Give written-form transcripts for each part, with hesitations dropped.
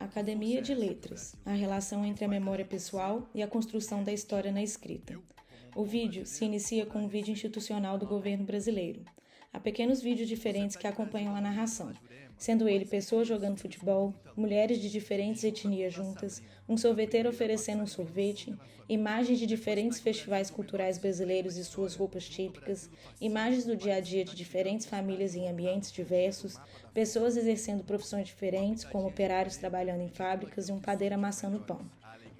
Academia de Letras, a relação entre a memória pessoal e a construção da história na escrita. O vídeo se inicia com um vídeo institucional do governo brasileiro. Há pequenos vídeos diferentes que acompanham a narração, sendo ele pessoas jogando futebol, mulheres de diferentes etnias juntas, um sorveteiro oferecendo um sorvete, imagens de diferentes festivais culturais brasileiros e suas roupas típicas, imagens do dia a dia de diferentes famílias em ambientes diversos, pessoas exercendo profissões diferentes, como operários trabalhando em fábricas e um padeiro amassando pão.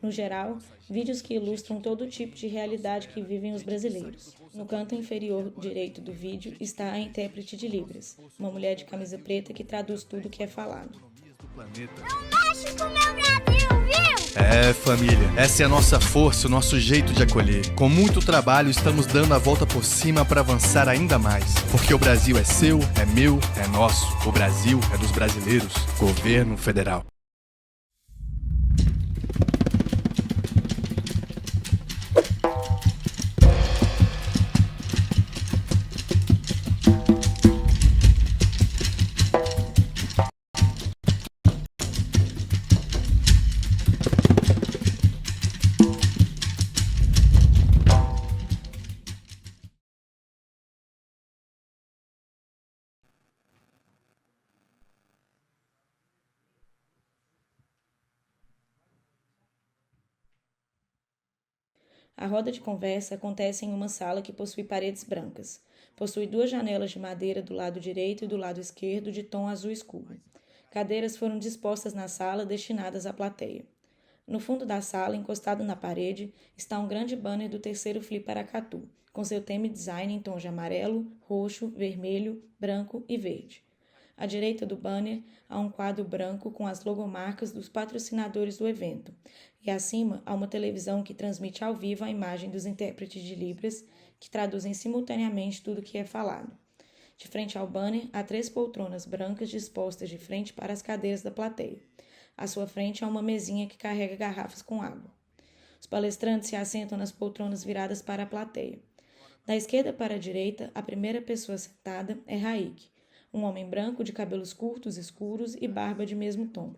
No geral, vídeos que ilustram todo tipo de realidade que vivem os brasileiros. No canto inferior direito do vídeo está a intérprete de Libras, uma mulher de camisa preta que traduz tudo o que é falado. Não mexe com meu Brasil, viu? É, família, essa é a nossa força, o nosso jeito de acolher. Com muito trabalho, estamos dando a volta por cima para avançar ainda mais. Porque o Brasil é seu, é meu, é nosso. O Brasil é dos brasileiros. Governo Federal. A roda de conversa acontece em uma sala que possui paredes brancas. Possui duas janelas de madeira do lado direito e do lado esquerdo de tom azul escuro. Cadeiras foram dispostas na sala destinadas à plateia. No fundo da sala, encostado na parede, está um grande banner do terceiro Flip Paracatu, com seu tema e design em tons de amarelo, roxo, vermelho, branco e verde. À direita do banner há um quadro branco com as logomarcas dos patrocinadores do evento, e acima há uma televisão que transmite ao vivo a imagem dos intérpretes de Libras, que traduzem simultaneamente tudo o que é falado. De frente ao banner, há 3 poltronas brancas dispostas de frente para as cadeiras da plateia. À sua frente há uma mesinha que carrega garrafas com água. Os palestrantes se assentam nas poltronas viradas para a plateia. Da esquerda para a direita, a primeira pessoa sentada é Raik, um homem branco de cabelos curtos, escuros e barba de mesmo tom.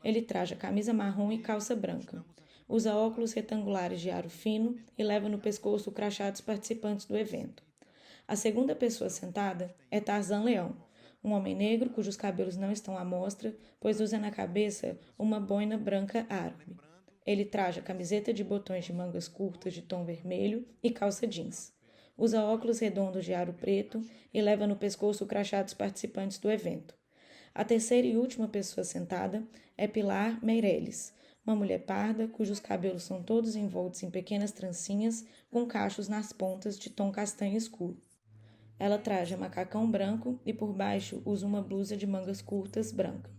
Ele traja camisa marrom e calça branca. Usa óculos retangulares de aro fino e leva no pescoço o crachá dos participantes do evento. A segunda pessoa sentada é Tarzan Leão, um homem negro cujos cabelos não estão à mostra, pois usa na cabeça uma boina branca árabe. Ele traja camiseta de botões de mangas curtas de tom vermelho e calça jeans. Usa óculos redondos de aro preto e leva no pescoço o crachá dos participantes do evento. A terceira e última pessoa sentada é Pilar Meireles, uma mulher parda cujos cabelos são todos envoltos em pequenas trancinhas com cachos nas pontas de tom castanho escuro. Ela traja macacão branco e por baixo usa uma blusa de mangas curtas branca.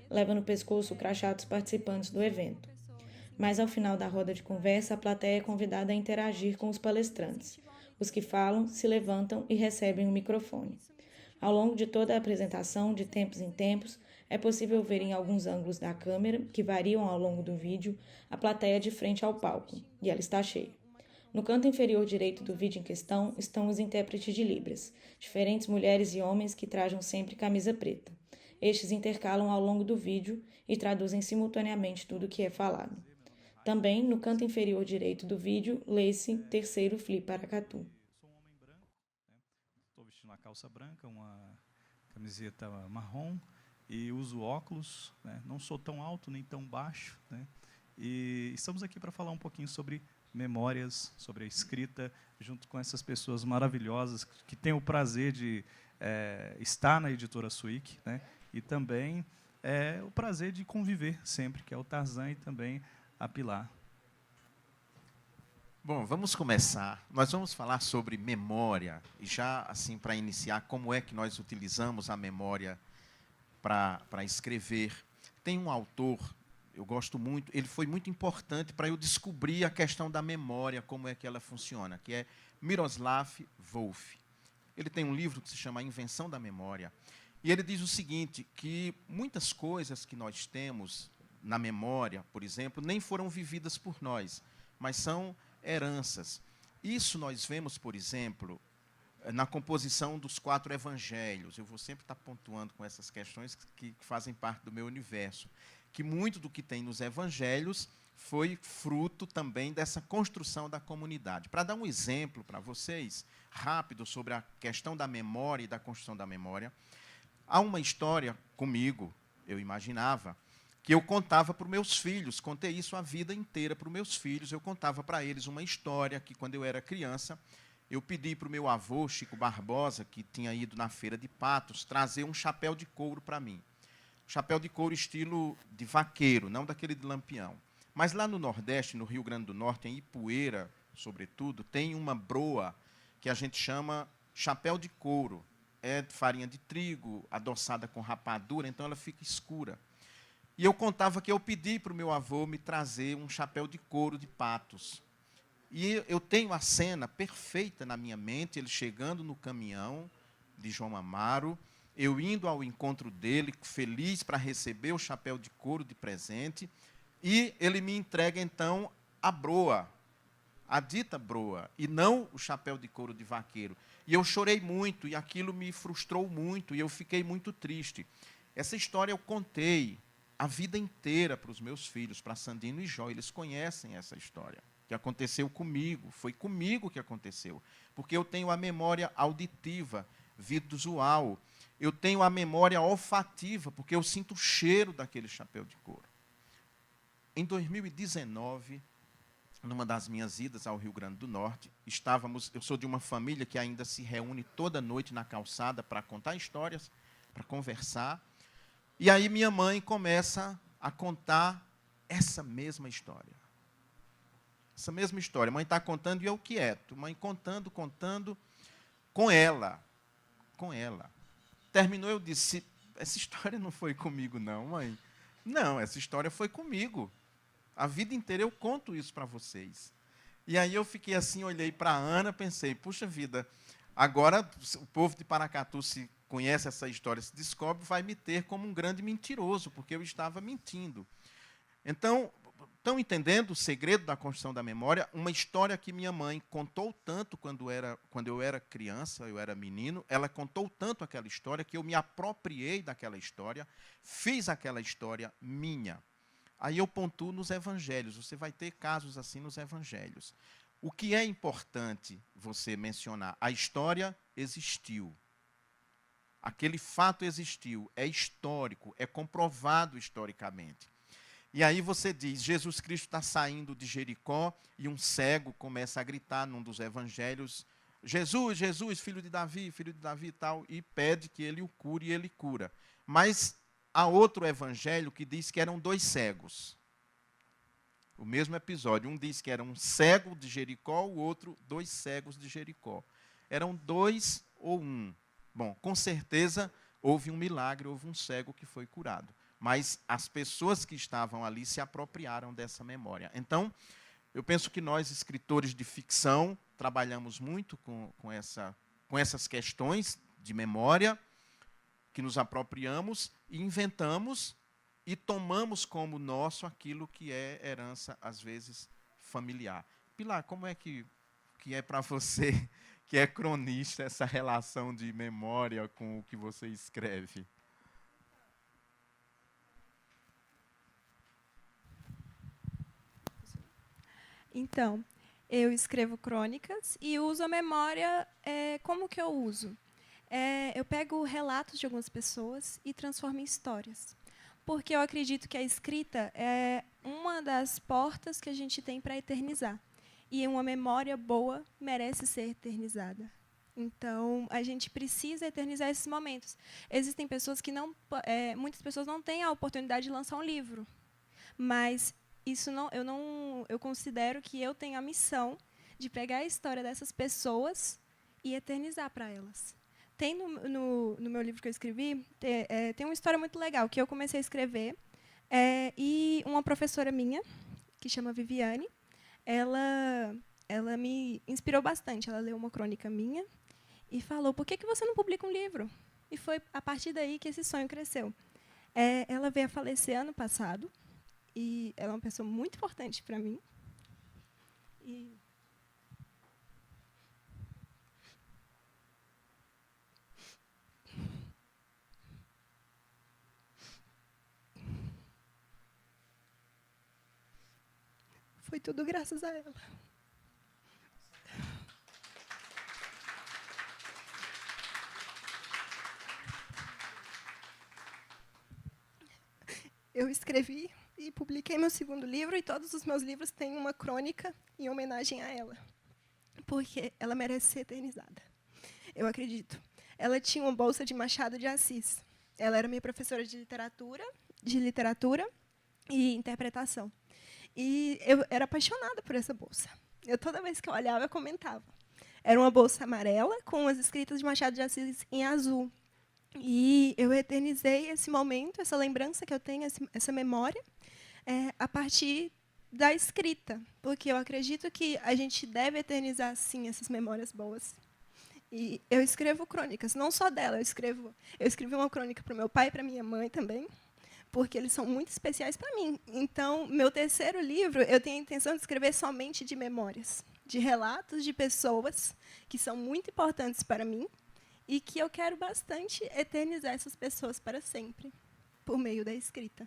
Leva no pescoço o crachá dos participantes do evento. Mas ao final da roda de conversa, a plateia é convidada a interagir com os palestrantes. Os que falam se levantam e recebem o microfone. Ao longo de toda a apresentação, de tempos em tempos, é possível ver em alguns ângulos da câmera, que variam ao longo do vídeo, a plateia de frente ao palco, e ela está cheia. No canto inferior direito do vídeo em questão estão os intérpretes de Libras, diferentes mulheres e homens que trajam sempre camisa preta. Estes intercalam ao longo do vídeo e traduzem simultaneamente tudo o que é falado. Também, no canto inferior direito do vídeo, lê-se Terceiro Flip Paracatu. Sou um homem branco, estou vestindo uma calça branca, uma camiseta marrom e uso óculos, né? Não sou tão alto nem tão baixo, né? E estamos aqui para falar um pouquinho sobre memórias, sobre a escrita, junto com essas pessoas maravilhosas que têm o prazer de estar na editora Suic, né? E também o prazer de conviver sempre, que é o Tarzan e também a Pilar. Bom, vamos começar. Nós vamos falar sobre memória, e já assim para iniciar, como é que nós utilizamos a memória para escrever. Tem um autor, eu gosto muito, ele foi muito importante para eu descobrir a questão da memória, como é que ela funciona, que é Miroslav Volf. Ele tem um livro que se chama A Invenção da Memória, e ele diz o seguinte, que muitas coisas que nós temos na memória, por exemplo, nem foram vividas por nós, mas são heranças. Isso nós vemos, por exemplo, na composição dos 4 evangelhos. Eu vou sempre estar pontuando com essas questões que fazem parte do meu universo. que muito do que tem nos evangelhos foi fruto também dessa construção da comunidade. Para dar um exemplo para vocês, rápido, sobre a questão da memória e da construção da memória, há uma história comigo, eu imaginava, que eu contava para os meus filhos, contei isso a vida inteira para os meus filhos, eu contava para eles uma história que, quando eu era criança, eu pedi para o meu avô, Chico Barbosa, que tinha ido na feira de Patos, trazer um chapéu de couro para mim. Chapéu de couro estilo de vaqueiro, não daquele de lampião. Mas lá no Nordeste, no Rio Grande do Norte, em Ipueira, sobretudo, tem uma broa que a gente chama chapéu de couro. É de farinha de trigo, adoçada com rapadura, então ela fica escura. E eu contava que eu pedi para o meu avô me trazer um chapéu de couro de Patos. E eu tenho a cena perfeita na minha mente, ele chegando no caminhão de João Amaro, eu indo ao encontro dele, feliz para receber o chapéu de couro de presente, e ele me entrega, então, a broa, a dita broa, e não o chapéu de couro de vaqueiro. E eu chorei muito, e aquilo me frustrou muito, e eu fiquei muito triste. Essa história eu contei a vida inteira para os meus filhos, para Sandino e Jó, eles conhecem essa história, que aconteceu comigo, foi comigo que aconteceu, porque eu tenho a memória auditiva, visual, eu tenho a memória olfativa, porque eu sinto o cheiro daquele chapéu de couro. Em 2019, numa das minhas idas ao Rio Grande do Norte, eu sou de uma família que ainda se reúne toda noite na calçada para contar histórias, para conversar, e aí minha mãe começa a contar essa mesma história. Essa mesma história. A mãe está contando e eu quieto. Mãe contando, com ela. Com ela. Terminou, eu disse, essa história não foi comigo não, mãe. Não, essa história foi comigo. A vida inteira eu conto isso para vocês. E aí eu fiquei assim, olhei para a Ana, pensei, puxa vida, agora o povo de Paracatu se conhece essa história, se descobre, vai me ter como um grande mentiroso, porque eu estava mentindo. Então, estão entendendo o segredo da construção da memória? Uma história que minha mãe contou tanto quando eu era criança, eu era menino, ela contou tanto aquela história que eu me apropriei daquela história, fiz aquela história minha. Aí eu pontuo nos evangelhos, você vai ter casos assim nos evangelhos. O que é importante você mencionar? A história existiu. Aquele fato existiu, é histórico, é comprovado historicamente. E aí você diz, Jesus Cristo está saindo de Jericó e um cego começa a gritar num dos evangelhos, Jesus, Jesus, filho de Davi e tal, e pede que ele o cure e ele cura. Mas há outro evangelho que diz que eram dois cegos. O mesmo episódio, um diz que era um cego de Jericó, o outro, dois cegos de Jericó. Eram dois ou um. Bom, com certeza houve um milagre, houve um cego que foi curado. Mas as pessoas que estavam ali se apropriaram dessa memória. Então, eu penso que nós, escritores de ficção, trabalhamos muito com essas questões de memória, que nos apropriamos e inventamos e tomamos como nosso aquilo que é herança, às vezes, familiar. Pilar, como é que é para você, que é cronista, essa relação de memória com o que você escreve? Então, eu escrevo crônicas e uso a memória. Como que eu uso? Eu pego relatos de algumas pessoas e transformo em histórias. Porque eu acredito que a escrita é uma das portas que a gente tem para eternizar. E uma memória boa merece ser eternizada. Então, a gente precisa eternizar esses momentos. Existem pessoas que muitas pessoas não têm a oportunidade de lançar um livro. Mas eu considero que eu tenho a missão de pegar a história dessas pessoas e eternizar para elas. Tem no meu livro que eu escrevi, tem uma história muito legal, que eu comecei a escrever, e uma professora minha, que chama Viviane, ela me inspirou bastante. Ela leu uma crônica minha e falou, por que você não publica um livro? E foi a partir daí que esse sonho cresceu. Ela veio a falecer ano passado, e ela é uma pessoa muito importante para mim. Foi tudo graças a ela. Eu escrevi e publiquei meu segundo livro, e todos os meus livros têm uma crônica em homenagem a ela, porque ela merece ser eternizada. Eu acredito. Ela tinha uma bolsa de Machado de Assis. Ela era minha professora de literatura e interpretação. E eu era apaixonada por essa bolsa. Toda vez que eu olhava, eu comentava. Era uma bolsa amarela com as escritas de Machado de Assis em azul. E eu eternizei esse momento, essa lembrança que eu tenho, essa memória, a partir da escrita, porque eu acredito que a gente deve eternizar, sim, essas memórias boas. E eu escrevo crônicas, não só dela, eu escrevi uma crônica para o meu pai e para minha mãe também, porque eles são muito especiais para mim. Então, meu terceiro livro, eu tenho a intenção de escrever somente de memórias, de relatos de pessoas que são muito importantes para mim, e que eu quero bastante eternizar essas pessoas para sempre, por meio da escrita.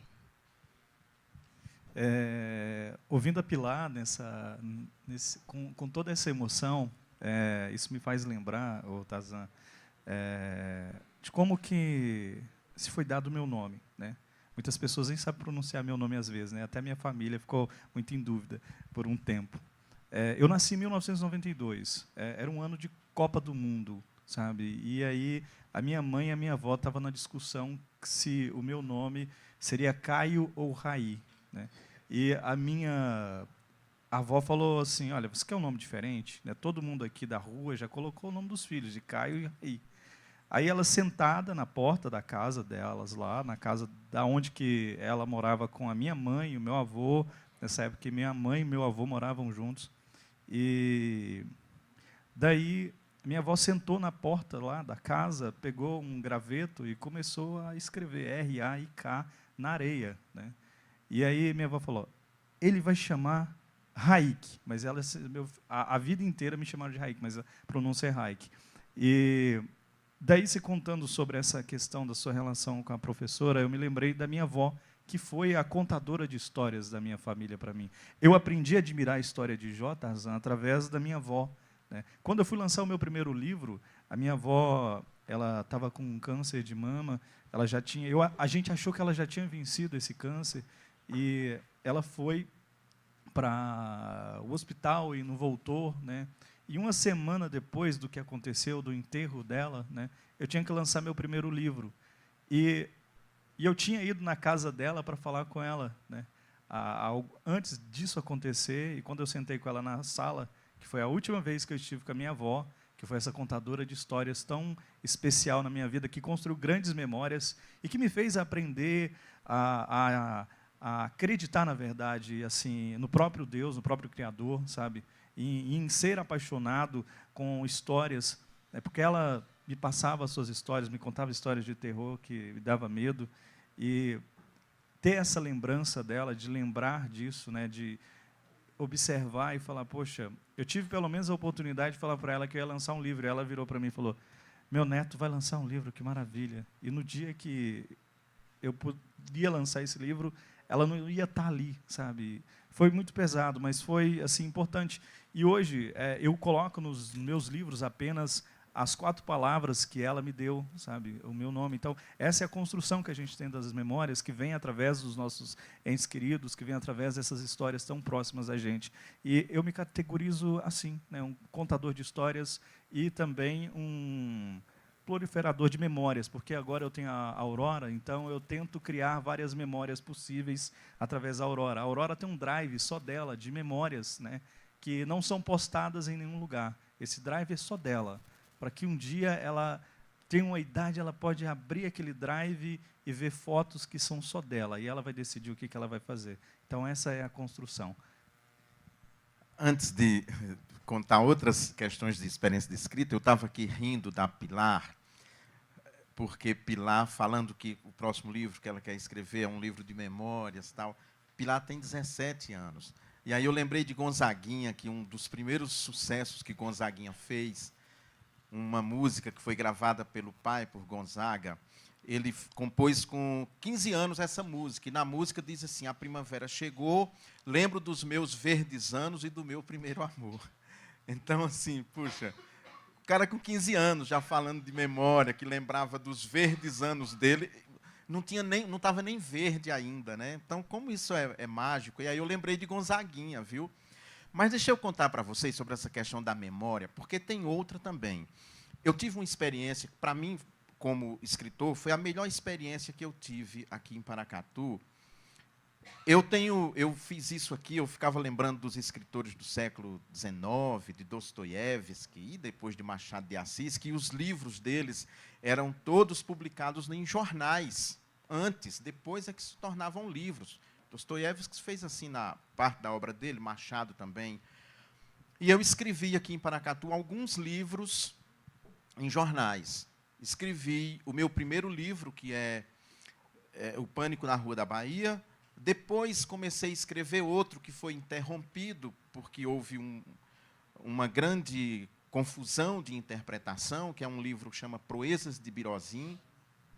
Ouvindo a Pilar com toda essa emoção, isso me faz lembrar, Tarzan, de como que se foi dado o meu nome, né? Muitas pessoas nem sabem pronunciar meu nome às vezes, né? Até minha família ficou muito em dúvida por um tempo. Eu nasci em 1992, era um ano de Copa do Mundo, sabe? E aí a minha mãe e a minha avó estavam na discussão se o meu nome seria Caio ou Raí, né? E a minha avó falou assim, olha, você quer um nome diferente? Né? Todo mundo aqui da rua já colocou o nome dos filhos, de Caio e Raí. Aí ela sentada na porta da casa delas, lá na casa da onde que ela morava com a minha mãe e o meu avô, nessa época que minha mãe e meu avô moravam juntos. E daí minha avó sentou na porta lá da casa, pegou um graveto e começou a escrever R-A-I-K na areia, né? E aí minha avó falou, ele vai chamar Raik, mas ela, a vida inteira me chamaram de Raik, mas a pronúncia é Raik. E daí, se contando sobre essa questão da sua relação com a professora, eu me lembrei da minha avó, que foi a contadora de histórias da minha família para mim. Eu aprendi a admirar a história de Jó, Tarzan, através da minha avó, né? Quando eu fui lançar o meu primeiro livro, a minha avó, ela estava com um câncer de mama, ela já tinha, a gente achou que ela já tinha vencido esse câncer, e ela foi para o hospital e não voltou, né? E uma semana depois do que aconteceu, do enterro dela, né, eu tinha que lançar meu primeiro livro. E eu tinha ido na casa dela para falar com ela, né, antes disso acontecer, e quando eu sentei com ela na sala, que foi a última vez que eu estive com a minha avó, que foi essa contadora de histórias tão especial na minha vida, que construiu grandes memórias e que me fez aprender a acreditar, na verdade, assim, no próprio Deus, no próprio Criador, sabe? E em ser apaixonado com histórias, né? Porque ela me passava as suas histórias, me contava histórias de terror que me dava medo, e ter essa lembrança dela, de lembrar disso, né? De observar e falar, poxa, eu tive pelo menos a oportunidade de falar para ela que eu ia lançar um livro, e ela virou para mim e falou, meu neto vai lançar um livro, que maravilha. E no dia que eu podia lançar esse livro, ela não ia estar ali, sabe? Foi muito pesado, mas foi assim importante. E hoje eu coloco nos meus livros apenas as 4 palavras que ela me deu, sabe? O meu nome. Então, essa é a construção que a gente tem das memórias, que vem através dos nossos entes queridos, que vem através dessas histórias tão próximas a gente. E eu me categorizo assim, né? Um contador de histórias e também um proliferador de memórias, porque agora eu tenho a Aurora, então eu tento criar várias memórias possíveis através da Aurora. A Aurora tem um drive só dela, de memórias, né, que não são postadas em nenhum lugar. Esse drive é só dela, para que um dia ela tenha uma idade, ela pode abrir aquele drive e ver fotos que são só dela, e ela vai decidir o que ela vai fazer. Então, essa é a construção. Antes de contar outras questões de experiência de escrita, eu estava aqui rindo da Pilar, porque Pilar, falando que o próximo livro que ela quer escrever é um livro de memórias, tal. Pilar tem 17 anos. E aí eu lembrei de Gonzaguinha, que um dos primeiros sucessos que Gonzaguinha fez, uma música que foi gravada pelo pai, por Gonzaga, Ele compôs com 15 anos essa música, e na música diz assim: a primavera chegou, lembro dos meus verdes anos e do meu primeiro amor. Então, assim, puxa, o cara com 15 anos, já falando de memória, que lembrava dos verdes anos dele, não estava nem verde ainda, né? Então, como isso é mágico, e aí eu lembrei de Gonzaguinha, viu? Mas deixa eu contar para vocês sobre essa questão da memória, porque tem outra também. Eu tive uma experiência, para mim, como escritor, foi a melhor experiência que eu tive aqui em Paracatu. Eu fiz isso aqui, eu ficava lembrando dos escritores do século XIX, de Dostoiévski e depois de Machado de Assis, que os livros deles eram todos publicados em jornais, antes, depois é que se tornavam livros. Dostoiévski fez assim na parte da obra dele, Machado também. E eu escrevi aqui em Paracatu alguns livros em jornais. Escrevi o meu primeiro livro, que é O Pânico na Rua da Bahia. Depois comecei a escrever outro que foi interrompido, porque houve uma grande confusão de interpretação, que é um livro que chama Proezas de Birozim,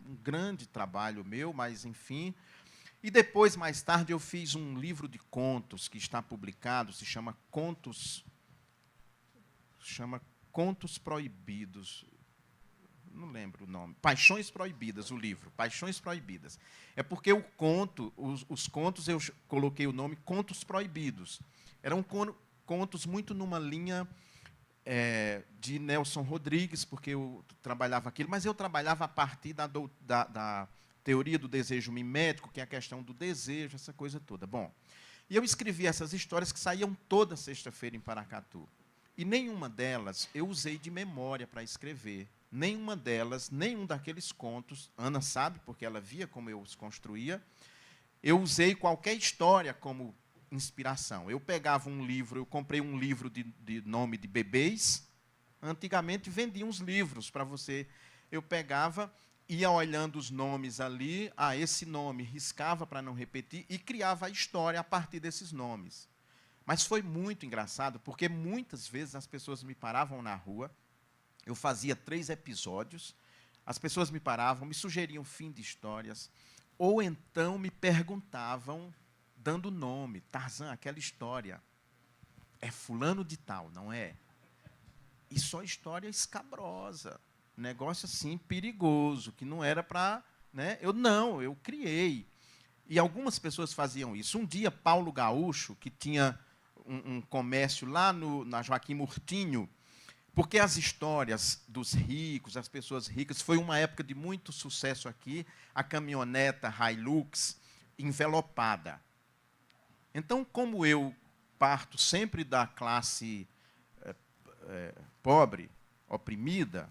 um grande trabalho meu, mas, enfim. E depois, mais tarde, eu fiz um livro de contos que está publicado, se chama Contos Proibidos. Não lembro o nome. Paixões Proibidas, o livro. Paixões Proibidas. É porque o conto, os contos, eu coloquei o nome Contos Proibidos. Eram contos muito numa linha de Nelson Rodrigues, porque eu trabalhava aquilo, mas eu trabalhava a partir da teoria do desejo mimético, que é a questão do desejo, essa coisa toda. Bom, e eu escrevi essas histórias que saíam toda sexta-feira em Paracatu. E nenhuma delas eu usei de memória para escrever. Nenhuma delas, nenhum daqueles contos, Ana sabe, porque ela via como eu os construía, eu usei qualquer história como inspiração. Eu pegava um livro, eu comprei um livro de nome de bebês, antigamente vendia uns livros para você. Eu pegava, ia olhando os nomes ali, esse nome, riscava para não repetir, e criava a história a partir desses nomes. Mas foi muito engraçado, porque muitas vezes as pessoas me paravam na rua, eu fazia 3 episódios, as pessoas me paravam, me sugeriam fim de histórias, ou então me perguntavam, dando nome, Tarzan, aquela história, é fulano de tal, não é? E só história escabrosa, negócio assim perigoso, que não era para... Né? Eu criei. E algumas pessoas faziam isso. Um dia, Paulo Gaúcho, que tinha um comércio lá na Joaquim Murtinho, porque as histórias dos ricos, as pessoas ricas, foi uma época de muito sucesso aqui, a caminhoneta Hilux envelopada. Então, como eu parto sempre da classe pobre, oprimida,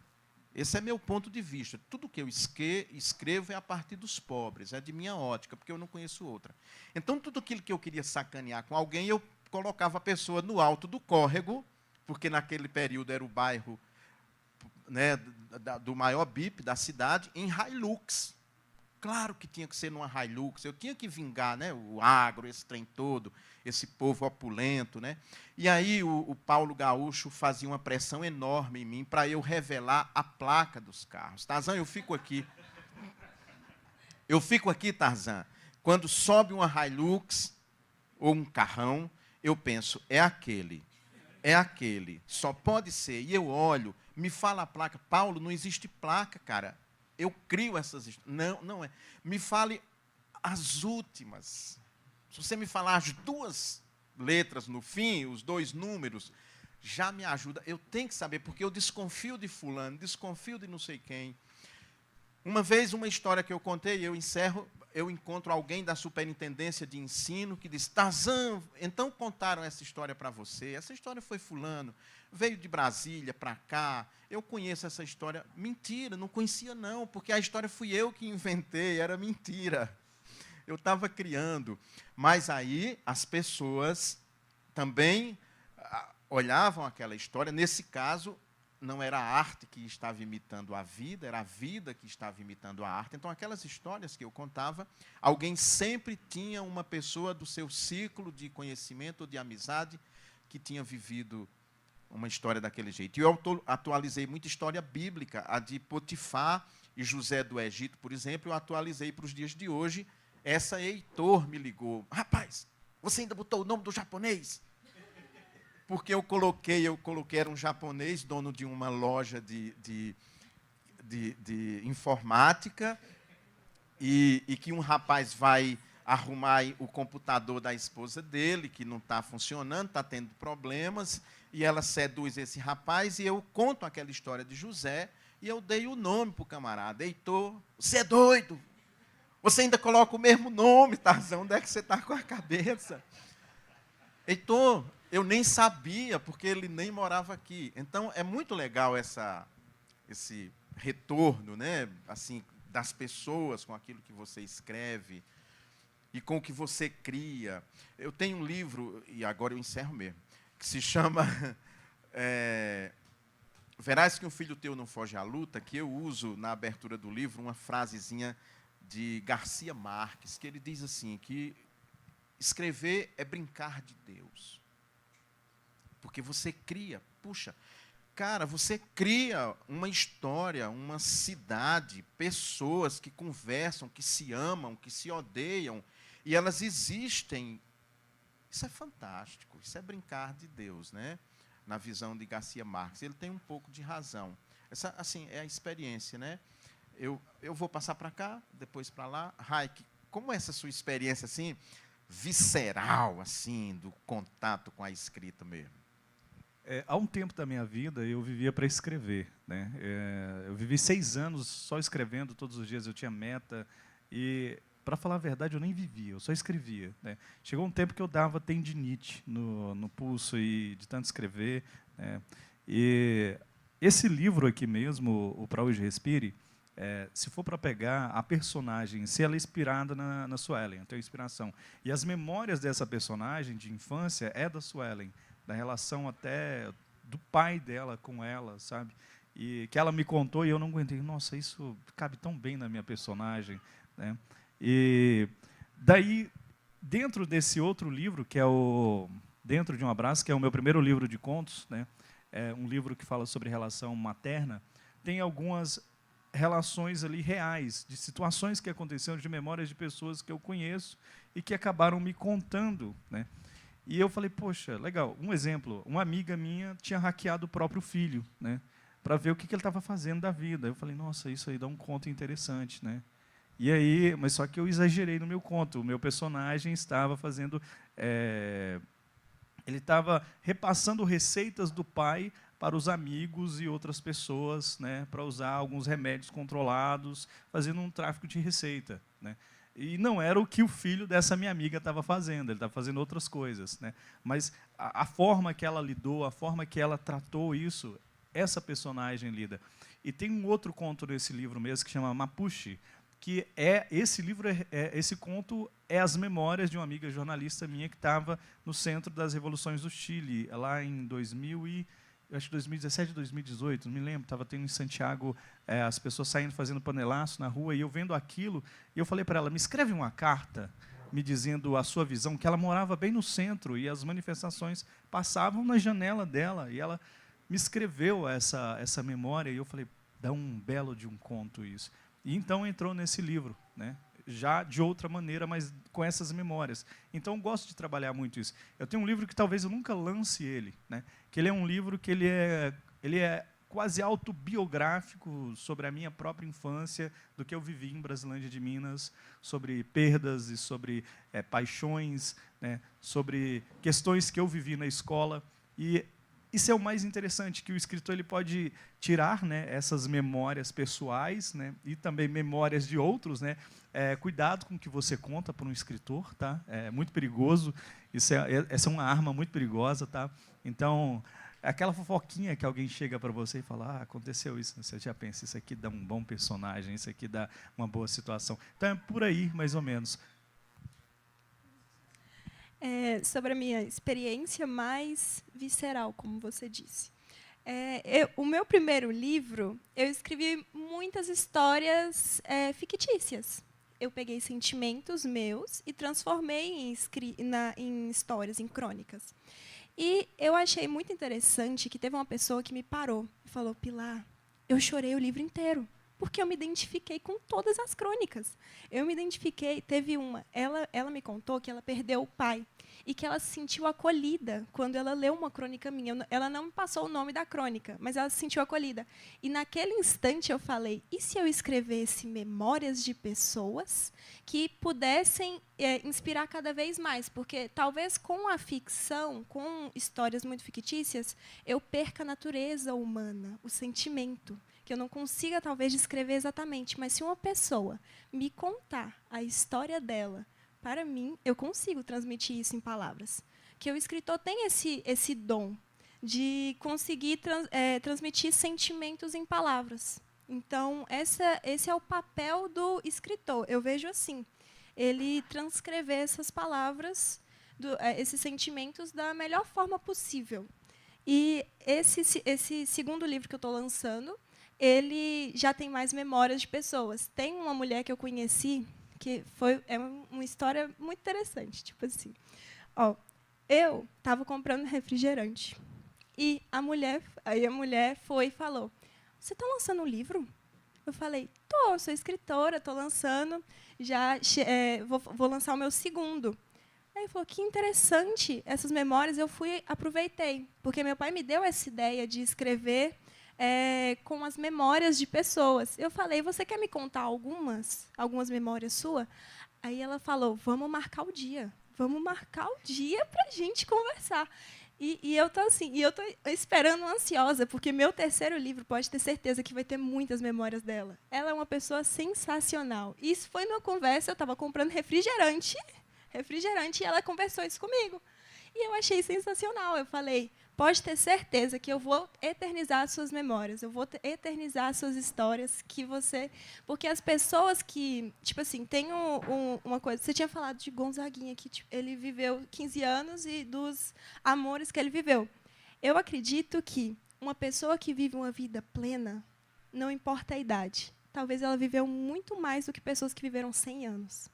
esse é meu ponto de vista. Tudo que eu escrevo é a partir dos pobres, é de minha ótica, porque eu não conheço outra. Então, tudo aquilo que eu queria sacanear com alguém, eu colocava a pessoa no alto do córrego, porque naquele período era o bairro, né, do maior BIP da cidade, em Hilux. Claro que tinha que ser numa Hilux, eu tinha que vingar, né, o agro, esse trem todo, esse povo opulento. Né? E aí o Paulo Gaúcho fazia uma pressão enorme em mim para eu revelar a placa dos carros. Tarzan, eu fico aqui. Tarzan, quando sobe uma Hilux ou um carrão, eu penso, é aquele, só pode ser. E eu olho, me fala a placa. Paulo, não existe placa, cara. Eu crio essas... Não é. Me fale as últimas. Se você me falar as 2 letras no fim, os 2 números, já me ajuda. Eu tenho que saber, porque eu desconfio de fulano, desconfio de não sei quem. Uma vez, uma história que eu contei, eu encontro alguém da superintendência de ensino que diz, Tarzan, então contaram essa história para você. Essa história foi fulano, veio de Brasília para cá, eu conheço essa história. Mentira, não conhecia não, porque a história fui eu que inventei, era mentira. Eu estava criando. Mas aí as pessoas também olhavam aquela história. Nesse caso, não era a arte que estava imitando a vida, era a vida que estava imitando a arte. Então, aquelas histórias que eu contava, alguém sempre tinha uma pessoa do seu ciclo de conhecimento ou de amizade que tinha vivido uma história daquele jeito. E eu atualizei muita história bíblica, a de Potifar e José do Egito, por exemplo, eu atualizei para os dias de hoje. Essa Heitor me ligou. Rapaz, você ainda botou o nome do japonês? Porque eu coloquei, era um japonês, dono de uma loja de informática, e que um rapaz vai arrumar o computador da esposa dele, que não está funcionando, está tendo problemas, e ela seduz esse rapaz, e eu conto aquela história de José, e eu dei o nome para o camarada. Heitor, você é doido? Você ainda coloca o mesmo nome, Tarzão, onde é que você está com a cabeça? Heitor, eu nem sabia, porque ele nem morava aqui. Então, é muito legal esse retorno, né, assim, das pessoas com aquilo que você escreve e com o que você cria. Eu tenho um livro, e agora eu encerro mesmo, que se chama Verás que um filho teu não foge à luta, que eu uso na abertura do livro uma frasezinha de Garcia Marques, que ele diz assim, que escrever é brincar de Deus. Porque você cria, puxa, cara, você cria uma história, uma cidade, pessoas que conversam, que se amam, que se odeiam, e elas existem. Isso é fantástico, isso é brincar de Deus, né? Na visão de Garcia Marques. Ele tem um pouco de razão. Essa, assim, é a experiência, né? Eu vou passar para cá, depois para lá. Raik, como é essa sua experiência, assim, visceral, assim, do contato com a escrita mesmo? Há um tempo da minha vida, eu vivia para escrever, né? Eu vivi 6 anos só escrevendo, todos os dias eu tinha meta, e, para falar a verdade, eu nem vivia, eu só escrevia, né? Chegou um tempo que eu dava tendinite no pulso e de tanto escrever, né? E esse livro aqui mesmo, o Pra Hoje Respire, se for para pegar a personagem, se ela é inspirada na Suelen, eu tenho inspiração. E as memórias dessa personagem de infância é da Suelen, da relação até do pai dela com ela, sabe? E que ela me contou e eu não aguentei. Nossa, isso cabe tão bem na minha personagem, né? E daí, dentro desse outro livro, que é o Dentro de um Abraço, que é o meu primeiro livro de contos, né? É um livro que fala sobre relação materna, tem algumas relações ali reais, de situações que aconteceram, de memórias de pessoas que eu conheço e que acabaram me contando, né? E eu falei, poxa, legal. Um exemplo, uma amiga minha tinha hackeado o próprio filho, né, para ver o que ele estava fazendo da vida. Eu falei, nossa, isso aí dá um conto interessante, né? E aí, mas só que eu exagerei no meu conto. O meu personagem estava fazendo, ele estava repassando receitas do pai para os amigos e outras pessoas, né, para usar alguns remédios controlados, fazendo um tráfico de receita, né? E não era o que o filho dessa minha amiga estava fazendo, ele estava fazendo outras coisas, né? Mas a forma que ela lidou, a forma que ela tratou isso, essa personagem lida. E tem um outro conto nesse livro mesmo, que chama Mapuche, que esse conto é as memórias de uma amiga jornalista minha que estava no centro das revoluções do Chile, lá em 2017, 2018, não me lembro, estava tendo em Santiago as pessoas saindo fazendo panelaço na rua, e eu vendo aquilo, e eu falei para ela, me escreve uma carta me dizendo a sua visão, que ela morava bem no centro, e as manifestações passavam na janela dela, e ela me escreveu essa memória, e eu falei, dá um belo de um conto isso. E então entrou nesse livro, né? Já de outra maneira, mas com essas memórias. Então, eu gosto de trabalhar muito isso. Eu tenho um livro que talvez eu nunca lance ele, né? Que ele é um livro que ele é quase autobiográfico sobre a minha própria infância, do que eu vivi em Brasilândia de Minas, sobre perdas e sobre paixões, né? Sobre questões que eu vivi na escola. E isso é o mais interessante, que o escritor ele pode tirar, né, essas memórias pessoais, né, e também memórias de outros, né. Cuidado com o que você conta para um escritor, tá? É muito perigoso. Essa é uma arma muito perigosa, tá? Então, aquela fofoquinha que alguém chega para você e fala, aconteceu isso, você já pensa, isso aqui dá um bom personagem, isso aqui dá uma boa situação. Então, é por aí, mais ou menos. Sobre a minha experiência mais visceral, como você disse. O meu primeiro livro, eu escrevi muitas histórias fictícias. Eu peguei sentimentos meus e transformei em histórias, em crônicas. E eu achei muito interessante que teve uma pessoa que me parou e falou, Pilar, eu chorei o livro inteiro, porque eu me identifiquei com todas as crônicas. Eu me identifiquei, teve uma, ela me contou que ela perdeu o pai e que ela se sentiu acolhida quando ela leu uma crônica minha. Ela não me passou o nome da crônica, mas ela se sentiu acolhida. E naquele instante eu falei, e se eu escrevesse memórias de pessoas que pudessem inspirar cada vez mais? Porque talvez com a ficção, com histórias muito fictícias, eu perca a natureza humana, o sentimento, que eu não consiga talvez descrever exatamente, mas se uma pessoa me contar a história dela, para mim, eu consigo transmitir isso em palavras. Que o escritor tem esse dom de conseguir transmitir sentimentos em palavras. Então, esse é o papel do escritor. Eu vejo assim, ele transcrever essas palavras, esses sentimentos, da melhor forma possível. E esse segundo livro que eu estou lançando, ele já tem mais memórias de pessoas. Tem uma mulher que eu conheci, que é uma história muito interessante. Tipo assim, eu estava comprando refrigerante e a mulher foi e falou, você está lançando um livro? Eu falei, eu sou escritora, estou lançando, vou lançar o meu segundo. Aí ele falou, que interessante, essas memórias eu aproveitei, porque meu pai me deu essa ideia de escrever com as memórias de pessoas. Eu falei, você quer me contar algumas memórias suas? Aí ela falou, vamos marcar o dia para a gente conversar. E eu estou assim, esperando ansiosa, porque meu terceiro livro, pode ter certeza que vai ter muitas memórias dela. Ela é uma pessoa sensacional. Isso foi numa conversa, eu estava comprando refrigerante, e ela conversou isso comigo. E eu achei sensacional. Eu falei, pode ter certeza que eu vou eternizar as suas memórias, eu vou eternizar as suas histórias, porque as pessoas que, tipo assim, tem uma coisa, você tinha falado de Gonzaguinha, que tipo, ele viveu 15 anos e dos amores que ele viveu. Eu acredito que uma pessoa que vive uma vida plena, não importa a idade, talvez ela viveu muito mais do que pessoas que viveram 100 anos.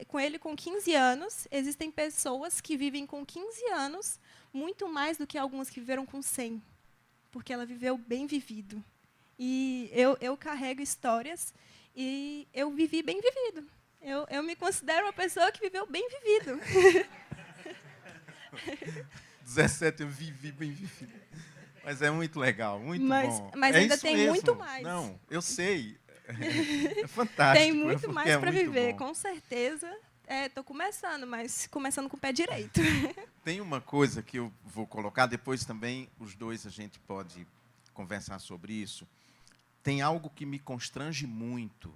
Com ele com 15 anos, existem pessoas que vivem com 15 anos muito mais do que algumas que viveram com 100, porque ela viveu bem vivido. E eu carrego histórias e eu vivi bem vivido. Eu me considero uma pessoa que viveu bem vivido. 17 eu vivi bem vivido. Mas é muito legal, muito bom. Mas ainda tem mesmo. muito mais. Não, eu sei. É fantástico. Tem muito mais para viver, com certeza. Estou começando, mas começando com o pé direito. Tem uma coisa que eu vou colocar, depois também os dois a gente pode conversar sobre isso. Tem algo que me constrange muito,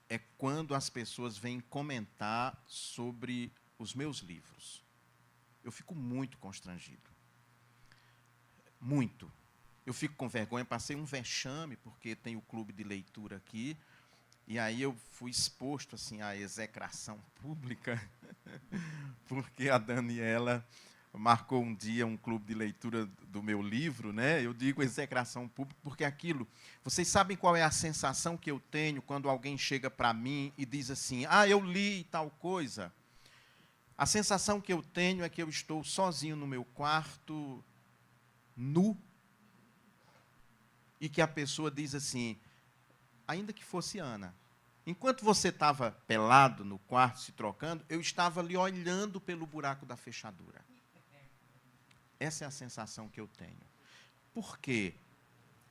é quando as pessoas vêm comentar sobre os meus livros. Eu fico muito constrangido. Muito. Eu fico com vergonha, passei um vexame, porque tem o clube de leitura aqui, e aí eu fui exposto assim, à execração pública, porque a Daniela marcou um dia um clube de leitura do meu livro, né? Eu digo execração pública, porque aquilo... Vocês sabem qual é a sensação que eu tenho quando alguém chega para mim e diz assim, eu li tal coisa? A sensação que eu tenho é que eu estou sozinho no meu quarto, nu, e que a pessoa diz assim, ainda que fosse Ana, enquanto você estava pelado no quarto se trocando, eu estava ali olhando pelo buraco da fechadura. Essa é a sensação que eu tenho. Por quê?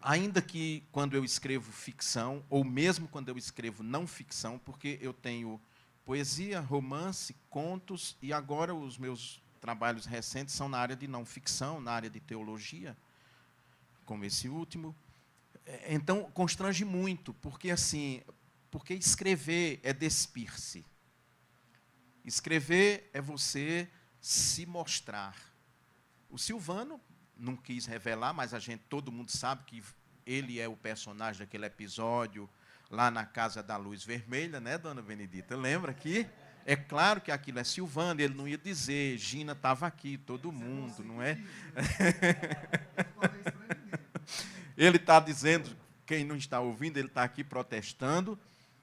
Ainda que quando eu escrevo ficção, ou mesmo quando eu escrevo não ficção, porque eu tenho poesia, romance, contos, e agora os meus trabalhos recentes são na área de não ficção, na área de teologia, como esse último. Então, constrange muito, porque escrever é despir-se. Escrever é você se mostrar. O Silvano não quis revelar, mas todo mundo sabe que ele é o personagem daquele episódio lá na Casa da Luz Vermelha, né, dona Benedita? Lembra que? É claro que aquilo é Silvano, ele não ia dizer, Gina estava aqui, todo mundo, não é? Ele está dizendo, quem não está ouvindo, ele está aqui protestando,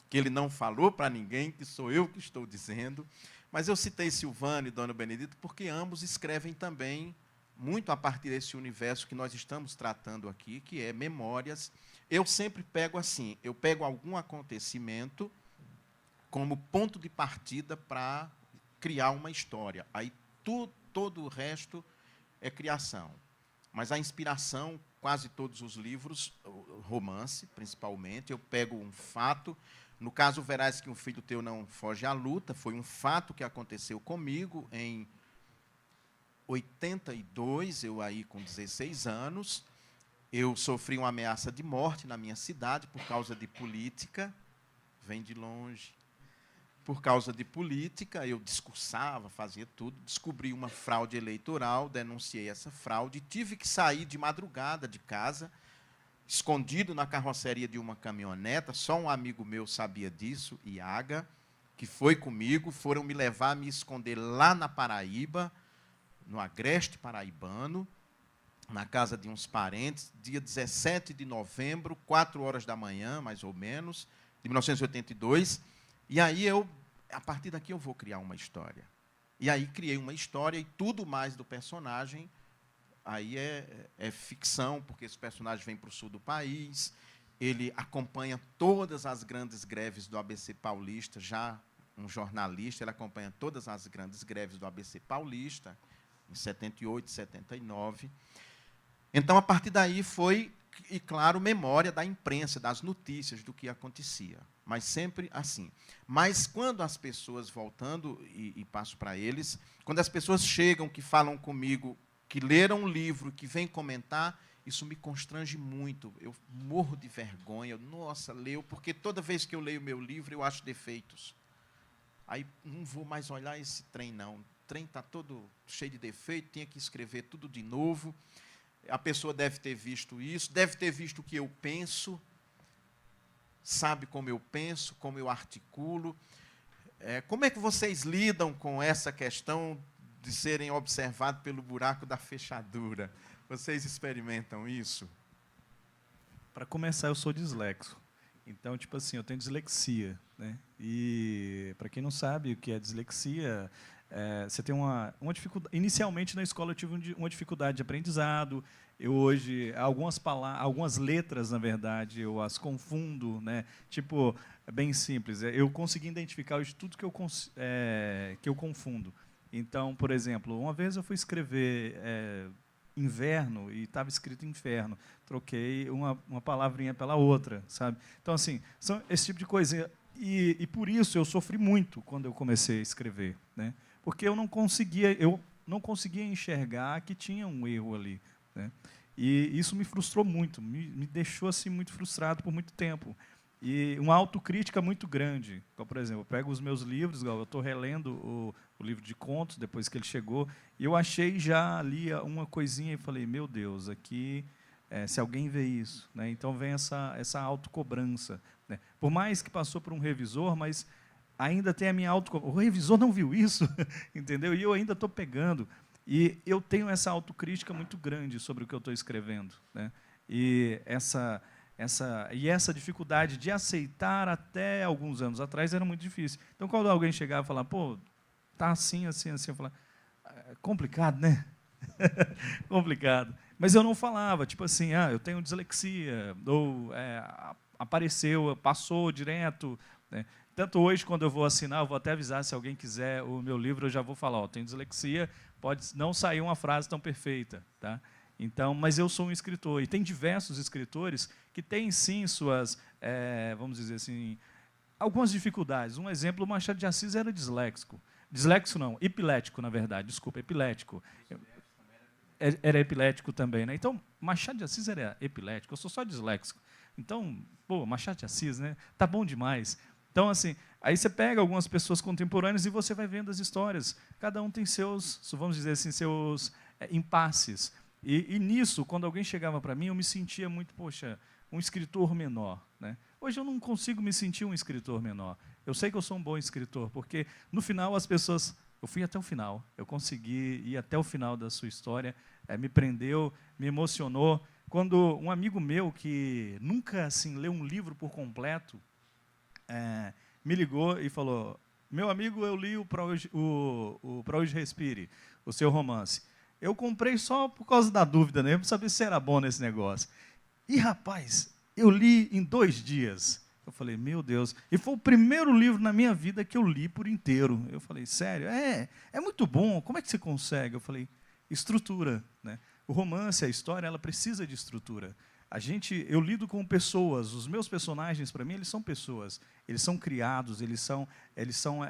que ele não falou para ninguém, que sou eu que estou dizendo. Mas eu citei Silvano e dona Benedita porque ambos escrevem também muito a partir desse universo que nós estamos tratando aqui, que é memórias. Eu sempre pego assim, eu pego algum acontecimento como ponto de partida para criar uma história. Aí todo o resto é criação. Mas a inspiração, quase todos os livros, romance, principalmente, eu pego um fato. No caso, verás que um filho teu não foge à luta, foi um fato que aconteceu comigo em 82, eu aí com 16 anos, eu sofri uma ameaça de morte na minha cidade por causa de política, vem de longe. Por causa de política, eu discursava, fazia tudo, descobri uma fraude eleitoral, denunciei essa fraude, tive que sair de madrugada de casa, escondido na carroceria de uma caminhoneta, só um amigo meu sabia disso, Iaga, que foi comigo, foram me levar, me esconder lá na Paraíba, no Agreste Paraibano, na casa de uns parentes, dia 17 de novembro, 4 horas da manhã, mais ou menos, de 1982, e aí a partir daqui eu vou criar uma história. E aí criei uma história e tudo mais do personagem, aí é ficção, porque esse personagem vem para o sul do país, ele acompanha todas as grandes greves do ABC Paulista, já um jornalista, ele acompanha todas as grandes greves do ABC Paulista, em 78, 79. Então, a partir daí foi, e claro, memória da imprensa, das notícias, do que acontecia. Mas sempre assim. Mas quando as pessoas, voltando, e passo para eles, quando as pessoas chegam, que falam comigo, que leram um livro, que vêm comentar, isso me constrange muito. Eu morro de vergonha. Nossa, leu, porque toda vez que eu leio meu livro, eu acho defeitos. Aí não vou mais olhar esse trem, não. O trem está todo cheio de defeito, tinha que escrever tudo de novo. A pessoa deve ter visto isso, deve ter visto o que eu penso, sabe como eu penso, como eu articulo. Como é que vocês lidam com essa questão de serem observados pelo buraco da fechadura? Vocês experimentam isso? Para começar, eu sou dislexo. Então, tipo assim, eu tenho dislexia, né? E, para quem não sabe o que é dislexia, você tem uma dificuldade. Inicialmente, na escola, eu tive uma dificuldade de aprendizado. Eu hoje, algumas letras, na verdade, eu as confundo, né? Tipo, é bem simples. Eu consegui identificar hoje tudo que eu confundo. Então, por exemplo, uma vez eu fui escrever inverno e estava escrito inferno. Troquei uma palavrinha pela outra, sabe? Então, assim, são esse tipo de coisa. E por isso eu sofri muito quando eu comecei a escrever, né? Porque eu não conseguia enxergar que tinha um erro ali, né? E isso me frustrou muito, me deixou assim muito frustrado por muito tempo. E uma autocrítica muito grande. Então, por exemplo, eu pego os meus livros, eu estou relendo o livro de contos, depois que ele chegou, e eu achei já ali uma coisinha e falei, meu Deus, aqui, se alguém vê isso, né? Então vem essa autocobrança, né? Por mais que passou por um revisor, mas ainda tem a minha autocobrança. O revisor não viu isso, entendeu? E eu ainda estou pegando. E eu tenho essa autocrítica muito grande sobre o que eu estou escrevendo, né? E essa dificuldade de aceitar até alguns anos atrás era muito difícil. Então, quando alguém chegava e falava, pô, tá assim, assim, assim, eu falava, complicado, né? Complicado. Mas eu não falava, tipo assim, eu tenho dislexia, ou apareceu, passou direto, né? Tanto hoje, quando eu vou assinar, eu vou até avisar, se alguém quiser o meu livro, eu já vou falar, tenho dislexia, pode não sair uma frase tão perfeita, tá? Então, mas eu sou um escritor, e tem diversos escritores que têm, sim, suas, vamos dizer assim, algumas dificuldades. Um exemplo, o Machado de Assis era disléxico. Disléxico não, epilético, na verdade, desculpa, epilético. Era epilético também, né? Então, Machado de Assis era epilético, eu sou só disléxico. Então, pô, Machado de Assis, né? Tá bom demais. Então, assim, aí você pega algumas pessoas contemporâneas e você vai vendo as histórias. Cada um tem seus, vamos dizer assim, seus impasses. E nisso, quando alguém chegava para mim, eu me sentia muito, poxa, um escritor menor, né? Hoje eu não consigo me sentir um escritor menor. Eu sei que eu sou um bom escritor, porque no final as pessoas... Eu fui até o final, eu consegui ir até o final da sua história, me prendeu, me emocionou. Quando um amigo meu, que nunca assim, leu um livro por completo, me ligou e falou, meu amigo, eu li o Pra Hoje Respire, o seu romance. Eu comprei só por causa da dúvida, né? Para saber se era bom nesse negócio. E, rapaz, eu li em 2 dias. Eu falei, meu Deus. E foi o primeiro livro na minha vida que eu li por inteiro. Eu falei, sério? É muito bom. Como é que você consegue? Eu falei, estrutura, né? O romance, a história, ela precisa de estrutura. Eu lido com pessoas. Os meus personagens, para mim, eles são pessoas. Eles são criados,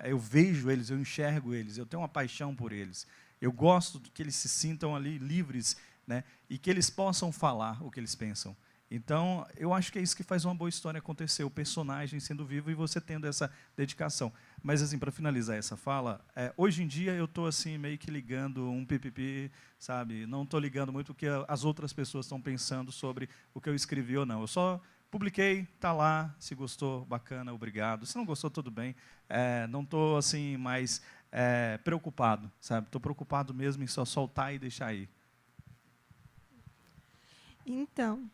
eu vejo eles, eu enxergo eles, eu tenho uma paixão por eles. Eu gosto que eles se sintam ali livres, né? E que eles possam falar o que eles pensam. Então, eu acho que é isso que faz uma boa história acontecer, o personagem sendo vivo e você tendo essa dedicação. Mas, assim, para finalizar essa fala, hoje em dia eu estou assim, meio que ligando um pipipi, sabe? Não estou ligando muito o que as outras pessoas estão pensando sobre o que eu escrevi ou não. Eu só publiquei, está lá, se gostou, bacana, obrigado. Se não gostou, tudo bem. Não estou assim, mais preocupado, sabe? Estou preocupado mesmo em só soltar e deixar aí. Então,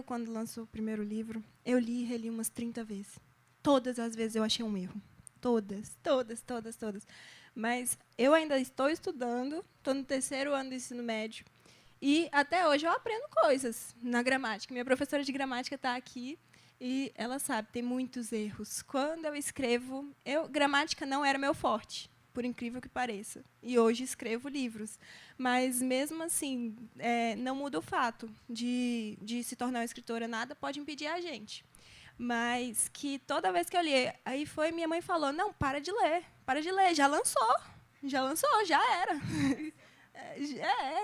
quando lançou o primeiro livro, eu li e reli umas 30 vezes. Todas as vezes eu achei um erro. Todas. Mas eu ainda estou estudando, estou no 3º ano do ensino médio, e até hoje eu aprendo coisas na gramática. Minha professora de gramática está aqui, e ela sabe, tem muitos erros. Quando eu escrevo, gramática não era meu forte, por incrível que pareça. E hoje escrevo livros. Mas, mesmo assim, não muda o fato de se tornar uma escritora. Nada pode impedir a gente. Mas que toda vez que eu li, aí minha mãe falou, não, para de ler, já lançou, já era.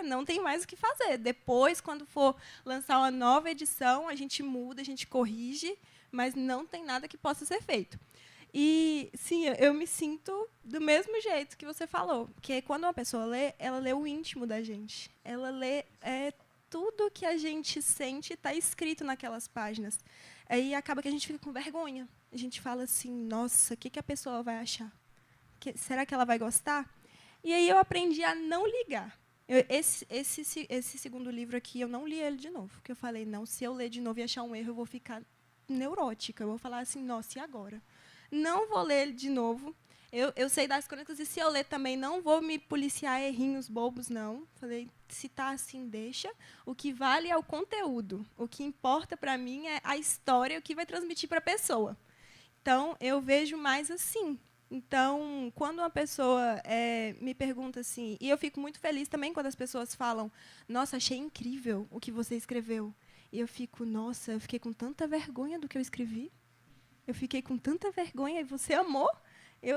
Não tem mais o que fazer. Depois, quando for lançar uma nova edição, a gente muda, a gente corrige, mas não tem nada que possa ser feito. E, sim, eu me sinto do mesmo jeito que você falou, que quando uma pessoa lê, ela lê o íntimo da gente. Ela lê tudo que a gente sente está escrito naquelas páginas. Aí acaba que a gente fica com vergonha. A gente fala assim, nossa, o que a pessoa vai achar? Será que ela vai gostar? E aí eu aprendi a não ligar. Esse segundo livro aqui, eu não li ele de novo. Porque eu falei, não, se eu ler de novo e achar um erro, eu vou ficar neurótica. Eu vou falar assim, nossa, e agora? Não vou ler ele de novo. Eu sei das crônicas, e se eu ler também, não vou me policiar errinhos bobos, não. Falei, se está assim, deixa. O que vale é o conteúdo. O que importa para mim é a história, o que vai transmitir para a pessoa. Então, eu vejo mais assim. Então, quando uma pessoa me pergunta assim, e eu fico muito feliz também quando as pessoas falam, nossa, achei incrível o que você escreveu. E eu fico, nossa, eu fiquei com tanta vergonha do que eu escrevi. Eu fiquei com tanta vergonha e você amou.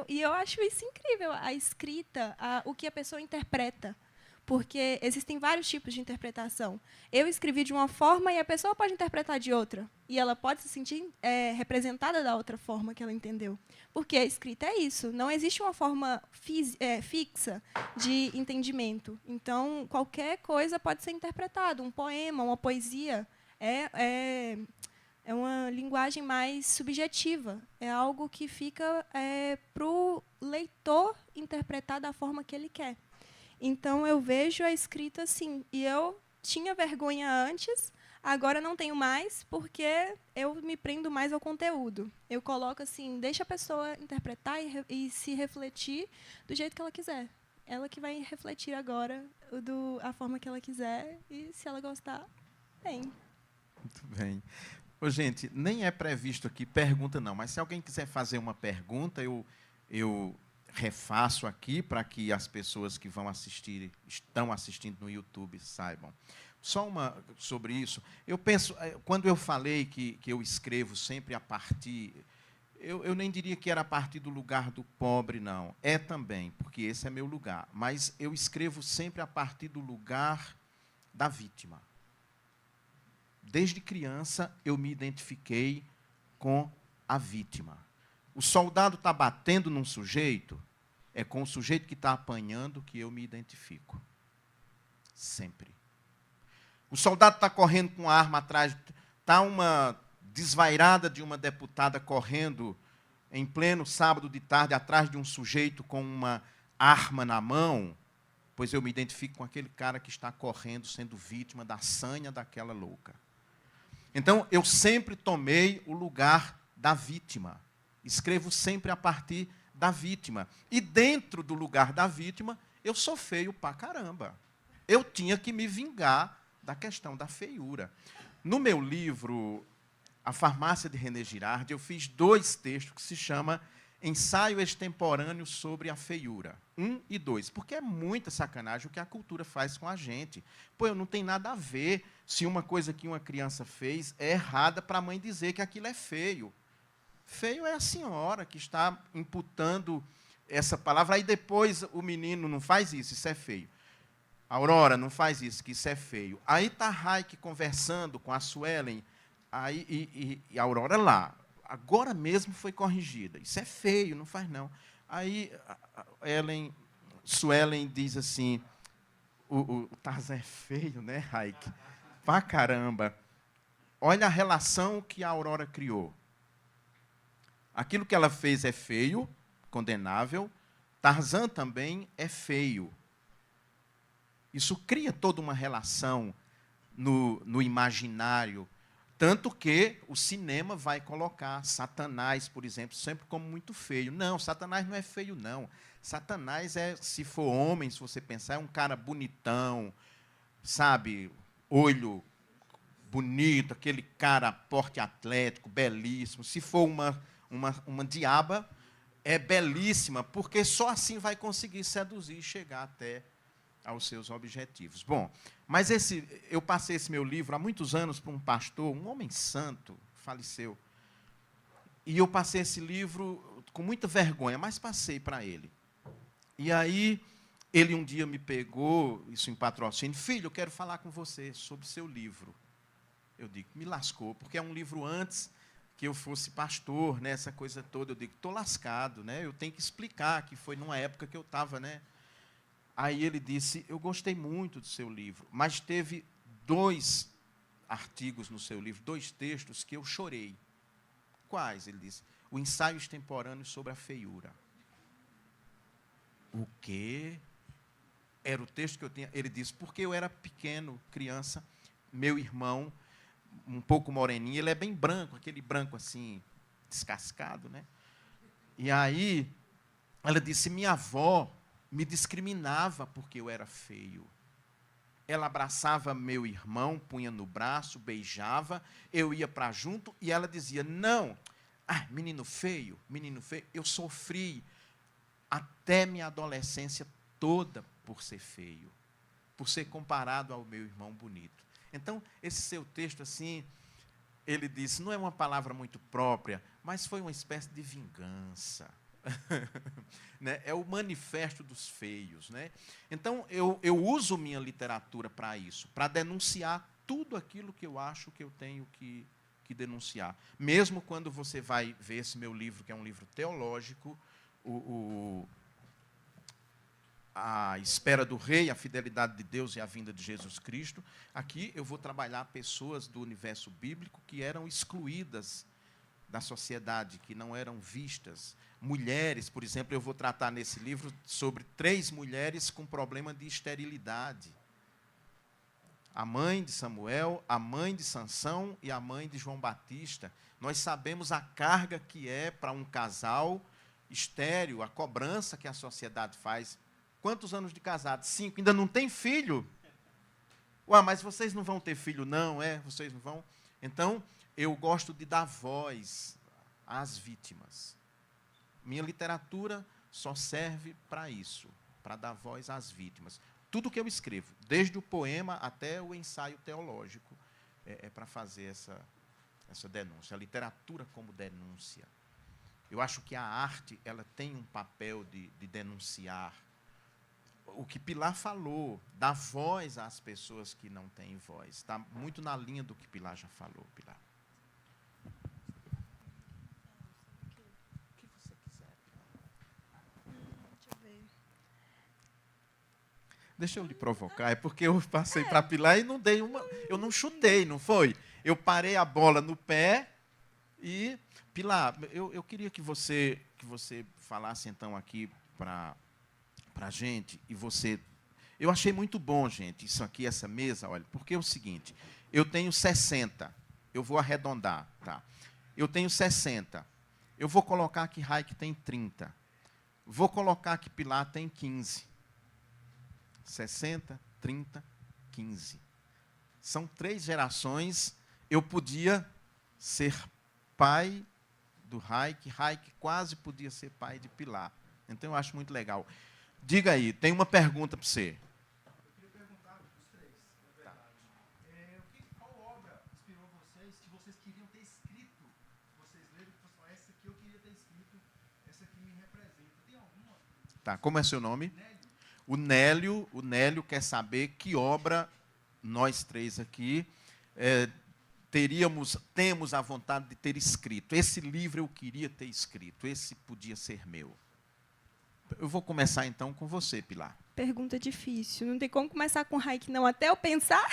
E eu acho isso incrível, a escrita, o que a pessoa interpreta. Porque existem vários tipos de interpretação. Eu escrevi de uma forma e a pessoa pode interpretar de outra. E ela pode se sentir representada da outra forma que ela entendeu. Porque a escrita é isso. Não existe uma forma fixa de entendimento. Então, qualquer coisa pode ser interpretada. Um poema, uma poesia é uma linguagem mais subjetiva. É algo que fica para o leitor interpretar da forma que ele quer. Então, eu vejo a escrita assim. E eu tinha vergonha antes, agora não tenho mais, porque eu me prendo mais ao conteúdo. Eu coloco assim, deixa a pessoa interpretar e se refletir do jeito que ela quiser. Ela que vai refletir agora a forma que ela quiser, e se ela gostar, bem. Muito bem. Ô, gente, nem é previsto aqui pergunta, não, mas se alguém quiser fazer uma pergunta, eu refaço aqui para que as pessoas que estão assistindo no YouTube saibam. Só uma sobre isso. Eu penso, quando eu falei que eu escrevo sempre a partir... Eu nem diria que era a partir do lugar do pobre, não. É também, porque esse é meu lugar. Mas eu escrevo sempre a partir do lugar da vítima. Desde criança, eu me identifiquei com a vítima. O soldado está batendo num sujeito, é com o sujeito que está apanhando que eu me identifico. Sempre. O soldado está correndo com a arma atrás, está uma desvairada de uma deputada correndo em pleno sábado de tarde atrás de um sujeito com uma arma na mão, pois eu me identifico com aquele cara que está correndo, sendo vítima da sanha daquela louca. Então, eu sempre tomei o lugar da vítima. Escrevo sempre a partir da vítima. E dentro do lugar da vítima, eu sou feio pra caramba. Eu tinha que me vingar da questão da feiura. No meu livro, A Farmácia de René Girardi, eu fiz 2 textos que se chama Ensaio Extemporâneo sobre a Feiura. 1 e 2. Porque é muita sacanagem o que a cultura faz com a gente. Pô, não tem nada a ver se uma coisa que uma criança fez é errada para a mãe dizer que aquilo é feio. Feio é a senhora que está imputando essa palavra. Aí depois o menino não faz isso é feio. Aurora, não faz isso, que isso é feio. Aí está a Raik conversando com a Suelen, aí, e a Aurora lá. Agora mesmo foi corrigida. Isso é feio, não faz não. Aí Suelen diz assim, o Tarzan é feio, né, Raik? Pra caramba. Olha a relação que a Aurora criou. Aquilo que ela fez é feio, condenável. Tarzan também é feio. Isso cria toda uma relação no imaginário, tanto que o cinema vai colocar Satanás, por exemplo, sempre como muito feio. Não, Satanás não é feio, não. Satanás é, se for homem, se você pensar, é um cara bonitão, sabe, olho bonito, aquele cara porte atlético, belíssimo. Se for uma diaba, é belíssima, porque só assim vai conseguir seduzir e chegar até aos seus objetivos. Bom, mas eu passei esse meu livro há muitos anos para um pastor, um homem santo, faleceu. E eu passei esse livro com muita vergonha, mas passei para ele. E aí, ele um dia me pegou, isso em patrocínio, filho, eu quero falar com você sobre o seu livro. Eu digo, me lascou, porque é um livro antes que eu fosse pastor, né, essa coisa toda. Eu digo, estou lascado, né, eu tenho que explicar que foi numa época que eu estava, né. Aí ele disse, eu gostei muito do seu livro, mas teve 2 artigos no seu livro, 2 textos que eu chorei. Quais? Ele disse, o ensaio extemporâneo sobre a feiura. O quê? Era o texto que eu tinha. Ele disse, porque eu era pequeno, criança, meu irmão, um pouco moreninho, ele é bem branco, aquele branco assim, descascado, né? E aí, ela disse, minha avó me discriminava porque eu era feio. Ela abraçava meu irmão, punha no braço, beijava, eu ia para junto e ela dizia, não, menino feio, eu sofri até minha adolescência toda por ser feio, por ser comparado ao meu irmão bonito. Então, esse seu texto, assim, ele disse, não é uma palavra muito própria, mas foi uma espécie de vingança. Né? É o manifesto dos feios. Né? Então, eu uso minha literatura para isso, para denunciar tudo aquilo que eu acho que eu tenho que denunciar. Mesmo quando você vai ver esse meu livro, que é um livro teológico, A Espera do Rei, a Fidelidade de Deus e a Vinda de Jesus Cristo, aqui eu vou trabalhar pessoas do universo bíblico que eram excluídas da sociedade, que não eram vistas. Mulheres, por exemplo, eu vou tratar nesse livro sobre 3 mulheres com problema de esterilidade. A mãe de Samuel, a mãe de Sansão e a mãe de João Batista. Nós sabemos a carga que é para um casal estéril, a cobrança que a sociedade faz. Quantos anos de casado? 5. Ainda não tem filho? Mas vocês não vão ter filho, não, é? Vocês não vão? Então, eu gosto de dar voz às vítimas. Minha literatura só serve para isso, para dar voz às vítimas. Tudo que eu escrevo, desde o poema até o ensaio teológico, é para fazer essa denúncia. A literatura como denúncia. Eu acho que a arte ela tem um papel de denunciar. O que Pilar falou, dar voz às pessoas que não têm voz. Está muito na linha do que Pilar já falou, Pilar. Deixa eu lhe provocar, é porque eu passei para Pilar e não dei uma. Eu não chutei, não foi? Eu parei a bola no pé e. Pilar, eu queria que você falasse então aqui para a gente, e você. Eu achei muito bom, gente, isso aqui, essa mesa, olha, porque é o seguinte, eu tenho 60, eu vou arredondar, tá? Eu tenho 60, eu vou colocar que Raik tem 30, vou colocar que Pilar tem 15. 60, 30, 15. São 3 gerações. Eu podia ser pai do Raik quase podia ser pai de Pilar. Então, eu acho muito legal. Diga aí, tem uma pergunta para você. Eu queria perguntar para os 3, na verdade. Qual obra inspirou vocês, que vocês queriam ter escrito? Vocês leram e falaram, essa aqui eu queria ter escrito, essa aqui me representa. Tem alguma? Tá, como é seu nome? Nélio. O Nélio quer saber que obra nós 3 aqui temos a vontade de ter escrito. Esse livro eu queria ter escrito, esse podia ser meu. Eu vou começar, então, com você, Pilar. Pergunta difícil. Não tem como começar com Raik, não, até eu pensar.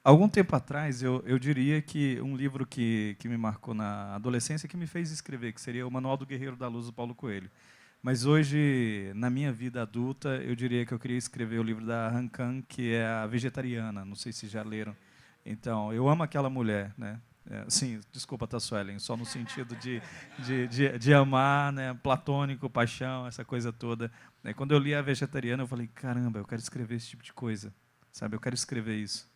Algum tempo atrás, eu diria que um livro que me marcou na adolescência, que me fez escrever, que seria o Manual do Guerreiro da Luz, do Paulo Coelho. Mas hoje, na minha vida adulta, eu diria que eu queria escrever o livro da Han Kang, que é a Vegetariana. Não sei se já leram. Então, eu amo aquela mulher, né? Sim, desculpa, tá, Suelen, só no sentido de amar, né? Platônico, paixão, essa coisa toda. Quando eu li a Vegetariana, eu falei, caramba, eu quero escrever esse tipo de coisa, sabe? Eu quero escrever isso.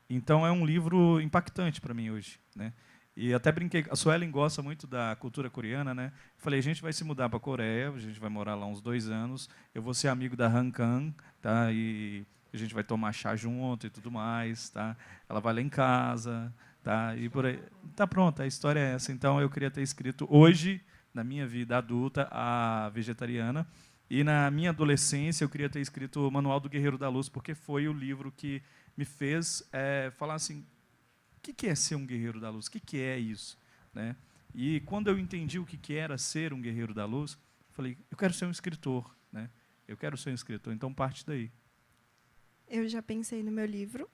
Então, é um livro impactante para mim hoje, né? E até brinquei, a Suelen gosta muito da cultura coreana, né? Falei, a gente vai se mudar para a Coreia, a gente vai morar lá uns 2 anos, eu vou ser amigo da Han Kang, tá? E a gente vai tomar chá junto e tudo mais, tá? Ela vai lá em casa, tá? E por aí, tá pronto, a história é essa. Então, eu queria ter escrito hoje, na minha vida adulta, a Vegetariana, e na minha adolescência eu queria ter escrito o Manual do Guerreiro da Luz, porque foi o livro que me fez falar assim, o que é ser um guerreiro da luz? O que é isso? Né? E quando eu entendi o que era ser um guerreiro da luz, falei, eu quero ser um escritor. Né? Eu quero ser um escritor, então parte daí. Eu já pensei no meu livro.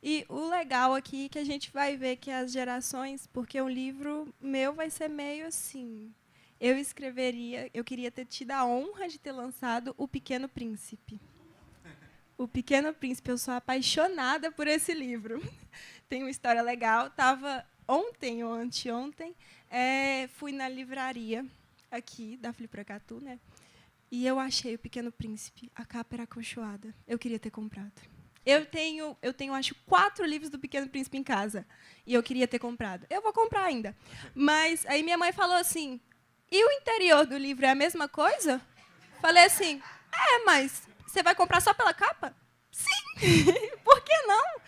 E o legal aqui é que a gente vai ver que as gerações, porque um livro meu vai ser meio assim, eu queria ter tido a honra de ter lançado O Pequeno Príncipe. O Pequeno Príncipe, eu sou apaixonada por esse livro. Tem uma história legal. Estava ontem ou anteontem, fui na livraria aqui da Flipracatu, né? E eu achei O Pequeno Príncipe. A capa era acolchoada. Eu queria ter comprado. Eu tenho, acho, 4 livros do Pequeno Príncipe em casa. E eu queria ter comprado. Eu vou comprar ainda. Mas aí minha mãe falou assim, e o interior do livro é a mesma coisa? Falei assim, mas você vai comprar só pela capa? Sim! Por que não?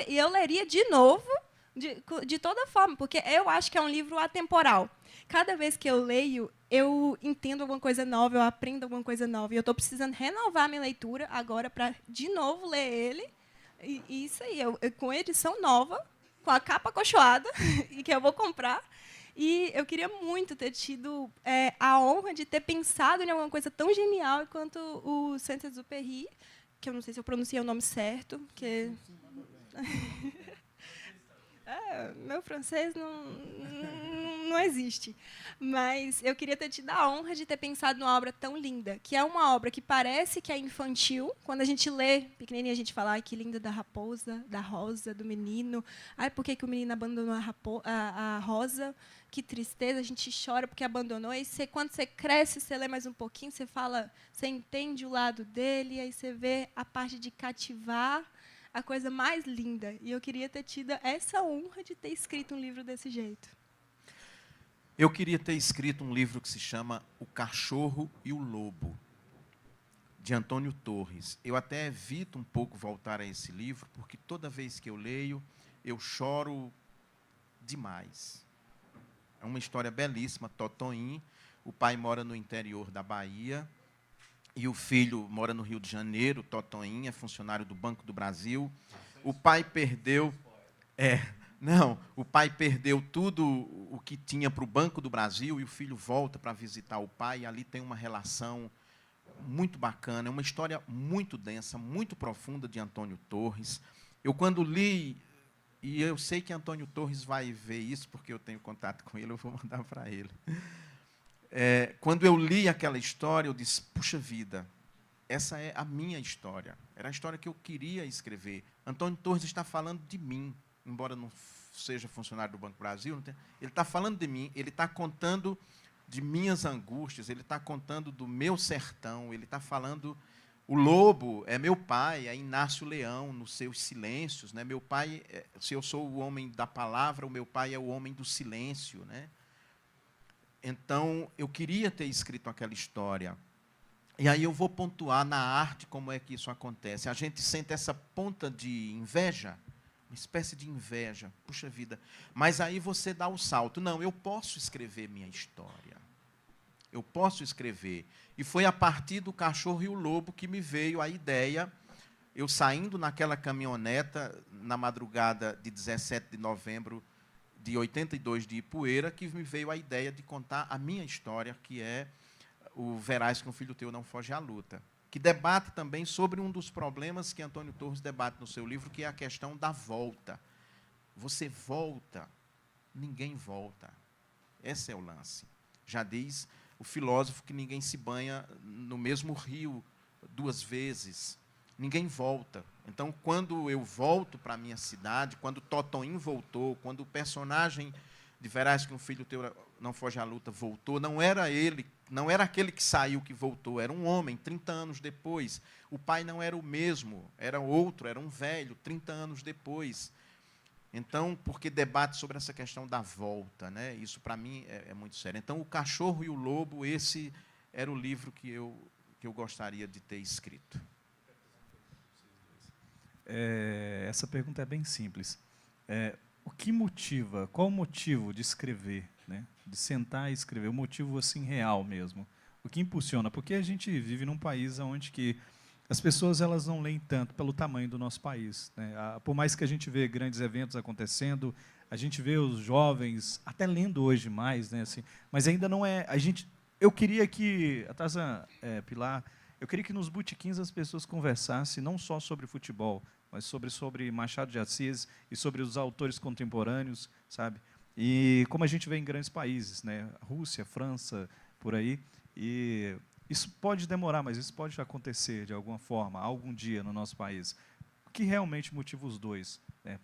E eu leria de novo, de toda forma, porque eu acho que é um livro atemporal. Cada vez que eu leio, eu entendo alguma coisa nova, eu aprendo alguma coisa nova. E eu estou precisando renovar minha leitura agora para, de novo, ler ele. E isso aí, eu com a edição nova, com a capa acolchoada, e que eu vou comprar. E eu queria muito ter tido a honra de ter pensado em alguma coisa tão genial quanto o Saint-Exupéry, que eu não sei se eu pronunciei o nome certo, porque meu francês não existe. Mas eu queria ter tido a honra de ter pensado numa obra tão linda, que é uma obra que parece que é infantil. Quando a gente lê, pequenininha, a gente fala, ai, que linda da raposa, da rosa, do menino. Ai, por que o menino abandonou a rosa? Que tristeza, a gente chora porque abandonou. E quando você cresce, você lê mais um pouquinho, você fala, você entende o lado dele, aí você vê a parte de cativar, a coisa mais linda. E eu queria ter tido essa honra de ter escrito um livro desse jeito. Eu queria ter escrito um livro que se chama O Cachorro e o Lobo, de Antônio Torres. Eu até evito um pouco voltar a esse livro, porque toda vez que eu leio, eu choro demais. É uma história belíssima, Totoim. O pai mora no interior da Bahia e o filho mora no Rio de Janeiro. Totoim é funcionário do Banco do Brasil. O pai perdeu... o pai perdeu tudo o que tinha para o Banco do Brasil e o filho volta para visitar o pai. E ali tem uma relação muito bacana. É uma história muito densa, muito profunda de Antônio Torres. Eu, quando li... E eu sei que Antônio Torres vai ver isso, porque eu tenho contato com ele, eu vou mandar para ele. Quando eu li aquela história, eu disse, puxa vida, essa é a minha história. Era a história que eu queria escrever. Antônio Torres está falando de mim, embora não seja funcionário do Banco do Brasil, ele está falando de mim, ele está contando de minhas angústias, ele está contando do meu sertão, ele está falando... O lobo é meu pai, é Inácio Leão, nos seus silêncios. Né? Meu pai, se eu sou o homem da palavra, o meu pai é o homem do silêncio. Né? Então, eu queria ter escrito aquela história. E aí eu vou pontuar na arte como é que isso acontece. A gente sente essa ponta de inveja, uma espécie de inveja. Puxa vida. Mas aí você dá o salto. Não, eu posso escrever minha história. Eu posso escrever. E foi a partir do Cachorro e o Lobo que me veio a ideia, eu saindo naquela caminhoneta, na madrugada de 17 de novembro de 82 de Ipueira, que me veio a ideia de contar a minha história, que é o Verás que um filho teu não foge à luta, que debate também sobre um dos problemas que Antônio Torres debate no seu livro, que é a questão da volta. Você volta, ninguém volta. Esse é o lance. Já diz o filósofo que ninguém se banha no mesmo rio 2 vezes. Ninguém volta. Então, quando eu volto para a minha cidade, quando Totonho voltou, quando o personagem de Verás que um filho teu não foge à luta voltou, não era ele, não era aquele que saiu que voltou, era um homem, 30 anos depois. O pai não era o mesmo, era outro, era um velho, 30 anos depois. Então, porque debate sobre essa questão da volta, né? Isso, para mim, é muito sério. Então, O Cachorro e o Lobo, esse era o livro que eu gostaria de ter escrito. Essa pergunta é bem simples. O que motiva, qual o motivo de escrever, né? De sentar e escrever, o motivo assim real mesmo? O que impulsiona? Porque a gente vive num país onde que as pessoas elas não leem tanto pelo tamanho do nosso país. Né? Por mais que a gente vê grandes eventos acontecendo, a gente vê os jovens até lendo hoje mais, né? Assim, mas ainda não é... Eu queria que, Pilar, eu queria que nos botequins as pessoas conversassem não só sobre futebol, mas sobre Machado de Assis e sobre os autores contemporâneos, sabe? E como a gente vê em grandes países, né? Rússia, França, por aí. E isso pode demorar, mas isso pode acontecer de alguma forma, algum dia no nosso país. O que realmente motiva os dois, né,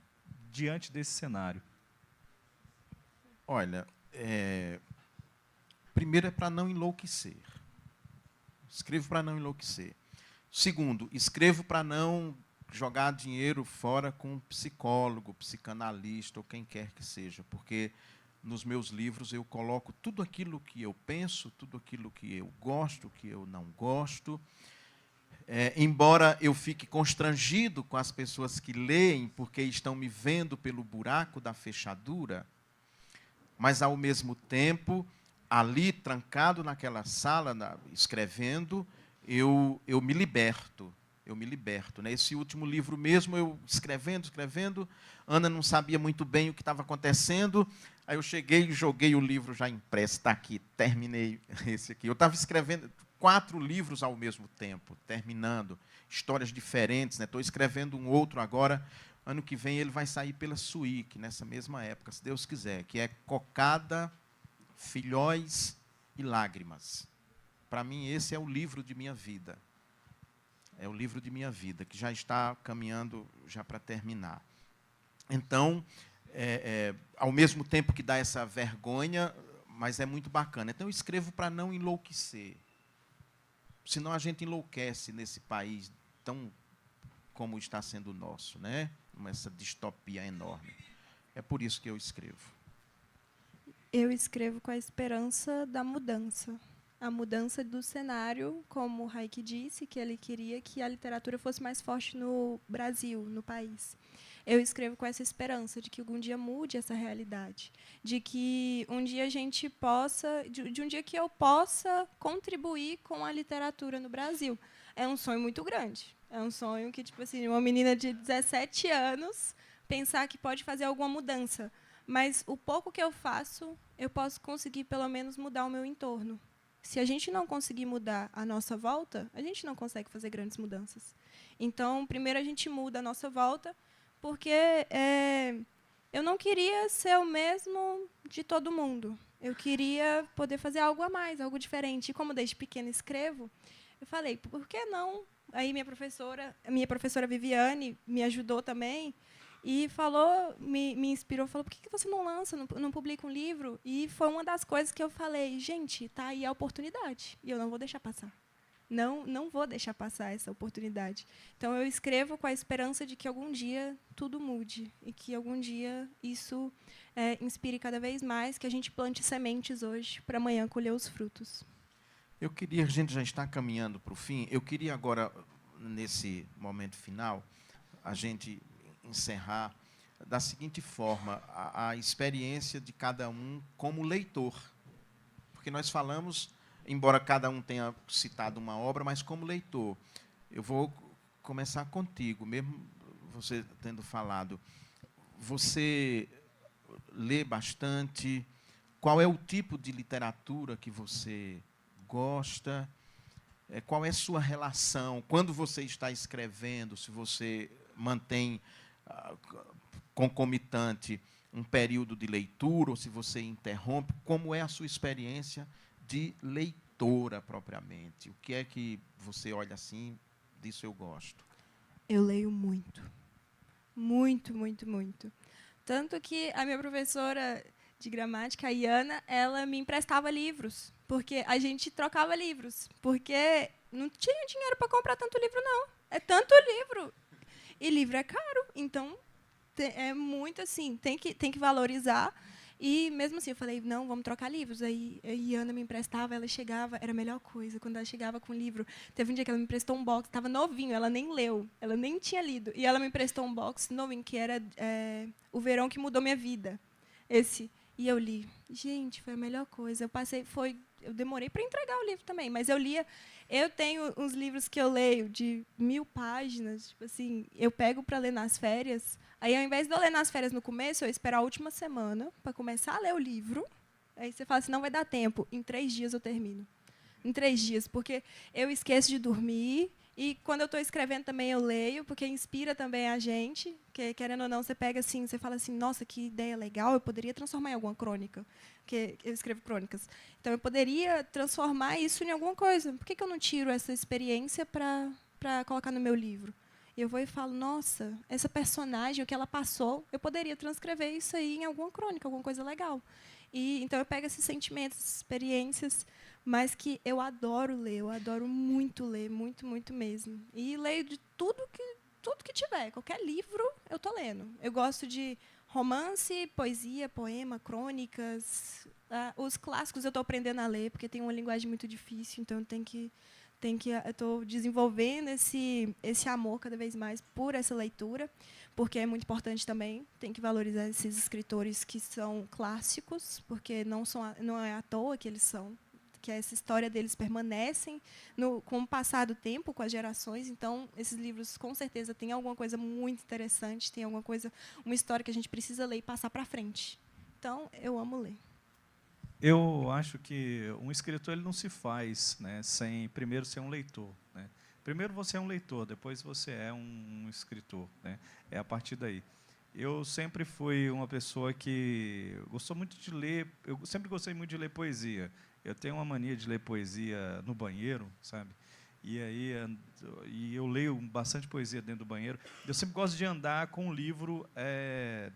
diante desse cenário? Olha, primeiro é para não enlouquecer. Escrevo para não enlouquecer. Segundo, escrevo para não jogar dinheiro fora com um psicólogo, psicanalista ou quem quer que seja, porque nos meus livros eu coloco tudo aquilo que eu penso, tudo aquilo que eu gosto, que eu não gosto. Embora eu fique constrangido com as pessoas que leem, porque estão me vendo pelo buraco da fechadura, mas, ao mesmo tempo, ali, trancado naquela sala, escrevendo, eu me liberto. Eu me liberto. Né? Esse último livro mesmo, eu escrevendo, Ana não sabia muito bem o que estava acontecendo, aí eu cheguei e joguei o livro já impresso, está aqui, terminei esse aqui. Eu estava escrevendo 4 livros ao mesmo tempo, terminando, histórias diferentes. Estou escrevendo um outro agora, ano que vem ele vai sair pela Suíque, nessa mesma época, se Deus quiser, que é Cocada, Filhóis e Lágrimas. Para mim, esse é o livro de minha vida. É o livro de minha vida, que já está caminhando já para terminar. Então, ao mesmo tempo que dá essa vergonha, mas é muito bacana. Então, eu escrevo para não enlouquecer. Senão a gente enlouquece nesse país tão como está sendo o nosso, né? Essa distopia enorme. É por isso que eu escrevo. Eu escrevo com a esperança da mudança. A mudança do cenário, como o Raik disse, que ele queria que a literatura fosse mais forte no Brasil, no país. Eu escrevo com essa esperança de que algum dia mude essa realidade, de que um dia a gente possa, de um dia que eu possa contribuir com a literatura no Brasil. É um sonho muito grande. É um sonho que, tipo assim, uma menina de 17 anos pensar que pode fazer alguma mudança. Mas o pouco que eu faço, eu posso conseguir pelo menos mudar o meu entorno. Se a gente não conseguir mudar a nossa volta, a gente não consegue fazer grandes mudanças. Então, primeiro a gente muda a nossa volta, porque eu não queria ser o mesmo de todo mundo. Eu queria poder fazer algo a mais, algo diferente. E como desde pequena escrevo, eu falei, por que não? Aí minha professora Viviane me ajudou também. E falou, me inspirou, falou, por que você não lança, não publica um livro? E foi uma das coisas que eu falei, gente, tá aí a oportunidade, e eu não vou deixar passar. Não vou deixar passar essa oportunidade. Então, eu escrevo com a esperança de que algum dia tudo mude e que algum dia isso inspire cada vez mais, que a gente plante sementes hoje para amanhã colher os frutos. Eu queria, a gente já está caminhando para o fim, eu queria agora, nesse momento final, a gente encerrar da seguinte forma, a experiência de cada um como leitor. Porque nós falamos, embora cada um tenha citado uma obra, mas como leitor. Eu vou começar contigo, mesmo você tendo falado. Você lê bastante? Qual é o tipo de literatura que você gosta? Qual é a sua relação? Quando você está escrevendo, se você mantém concomitante um período de leitura, ou se você interrompe, como é a sua experiência de leitora propriamente? O que é que você olha assim, disso eu gosto? Eu leio muito. Muito, muito, muito. Tanto que a minha professora de gramática, a Iana, ela me emprestava livros, porque a gente trocava livros, porque não tinha dinheiro para comprar tanto livro, não. É tanto livro. E livro é caro, então é muito assim, tem que valorizar. E mesmo assim, eu falei, não, vamos trocar livros. Aí a Iana me emprestava, ela chegava, era a melhor coisa, quando ela chegava com o livro. Teve um dia que ela me emprestou um box, estava novinho, ela nem leu, ela nem tinha lido. E ela me emprestou um box novinho, que era O Verão que Mudou Minha Vida. Esse. E eu li. Gente, foi a melhor coisa. Eu demorei para entregar o livro também, mas eu lia. Eu tenho uns livros que eu leio de 1000 páginas, tipo assim, eu pego para ler nas férias. Aí, ao invés de eu ler nas férias no começo, eu espero a última semana para começar a ler o livro. Aí você fala assim, não vai dar tempo. Em 3 dias eu termino. Em 3 dias, porque eu esqueço de dormir. E quando eu estou escrevendo também eu leio, porque inspira também a gente. Que, querendo ou não, você pega assim, você fala assim, nossa, que ideia legal, eu poderia transformar em alguma crônica. Porque eu escrevo crônicas. Então, eu poderia transformar isso em alguma coisa. Por que eu não tiro essa experiência para colocar no meu livro? Eu vou e falo, nossa, essa personagem, o que ela passou, eu poderia transcrever isso aí em alguma crônica, alguma coisa legal. E então eu pego esses sentimentos, essas experiências, mas que eu adoro ler, eu adoro muito ler, muito, muito mesmo. E leio de tudo que tiver, qualquer livro eu estou lendo. Eu gosto de romance, poesia, poema, crônicas. Os clássicos eu estou aprendendo a ler, porque tem uma linguagem muito difícil, então eu estou desenvolvendo esse amor cada vez mais por essa leitura, porque é muito importante também. Tem que valorizar esses escritores que são clássicos, porque não é à toa que eles são, que essa história deles permanecem com o passar do tempo, com as gerações. Então, esses livros, com certeza, têm alguma coisa muito interessante, tem uma história que a gente precisa ler e passar para frente. Então, eu amo ler. Eu acho que um escritor ele não se faz, né, sem primeiro ser um leitor, né? Primeiro você é um leitor, depois você é um escritor, né? É a partir daí. Eu sempre fui uma pessoa que gostou muito de ler, eu sempre gostei muito de ler poesia. Eu tenho uma mania de ler poesia no banheiro, sabe? E eu leio bastante poesia dentro do banheiro. Eu sempre gosto de andar com um livro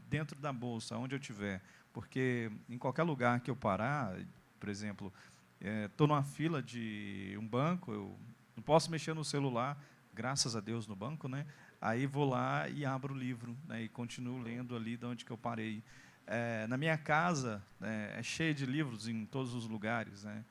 dentro da bolsa, onde eu estiver. Porque em qualquer lugar que eu parar, por exemplo, estou numa fila de um banco, eu não posso mexer no celular, graças a Deus no banco, né? Aí vou lá e abro o livro, né, e continuo lendo ali de onde que eu parei. Na minha casa, é cheio de livros em todos os lugares, né?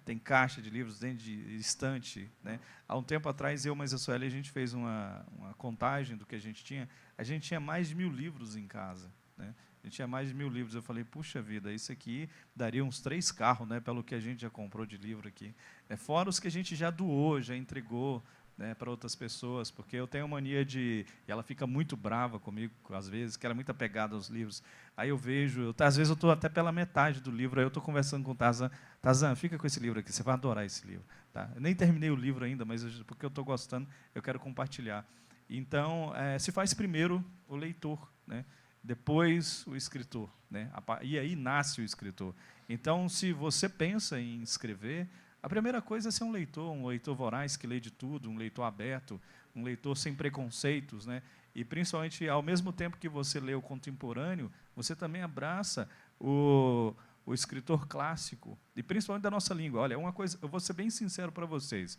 Tem caixa de livros dentro de estante, né? Há um tempo atrás, eu e a Sueli, a gente fez uma contagem do que a gente tinha. A gente tinha mais de 1000 livros em casa, né? A gente tinha mais de 1000 livros. Eu falei, puxa vida, isso aqui daria uns 3 carros, né, pelo que a gente já comprou de livro aqui. Fora os que a gente já doou, já entregou, né, para outras pessoas, porque eu tenho mania de... E ela fica muito brava comigo, às vezes, que ela é muito apegada aos livros. Aí eu vejo... Às vezes eu estou até pela metade do livro, aí eu estou conversando com o Tarzan. Tarzan, fica com esse livro aqui, você vai adorar esse livro. Tá? Eu nem terminei o livro ainda, mas porque eu estou gostando, eu quero compartilhar. Então, se faz primeiro o leitor, né? Depois o escritor, né? E aí nasce o escritor. Então, se você pensa em escrever, a primeira coisa é ser um leitor voraz que lê de tudo, um leitor aberto, um leitor sem preconceitos, né? E, principalmente, ao mesmo tempo que você lê o contemporâneo, você também abraça o escritor clássico, e principalmente da nossa língua. Olha, uma coisa, eu vou ser bem sincero para vocês.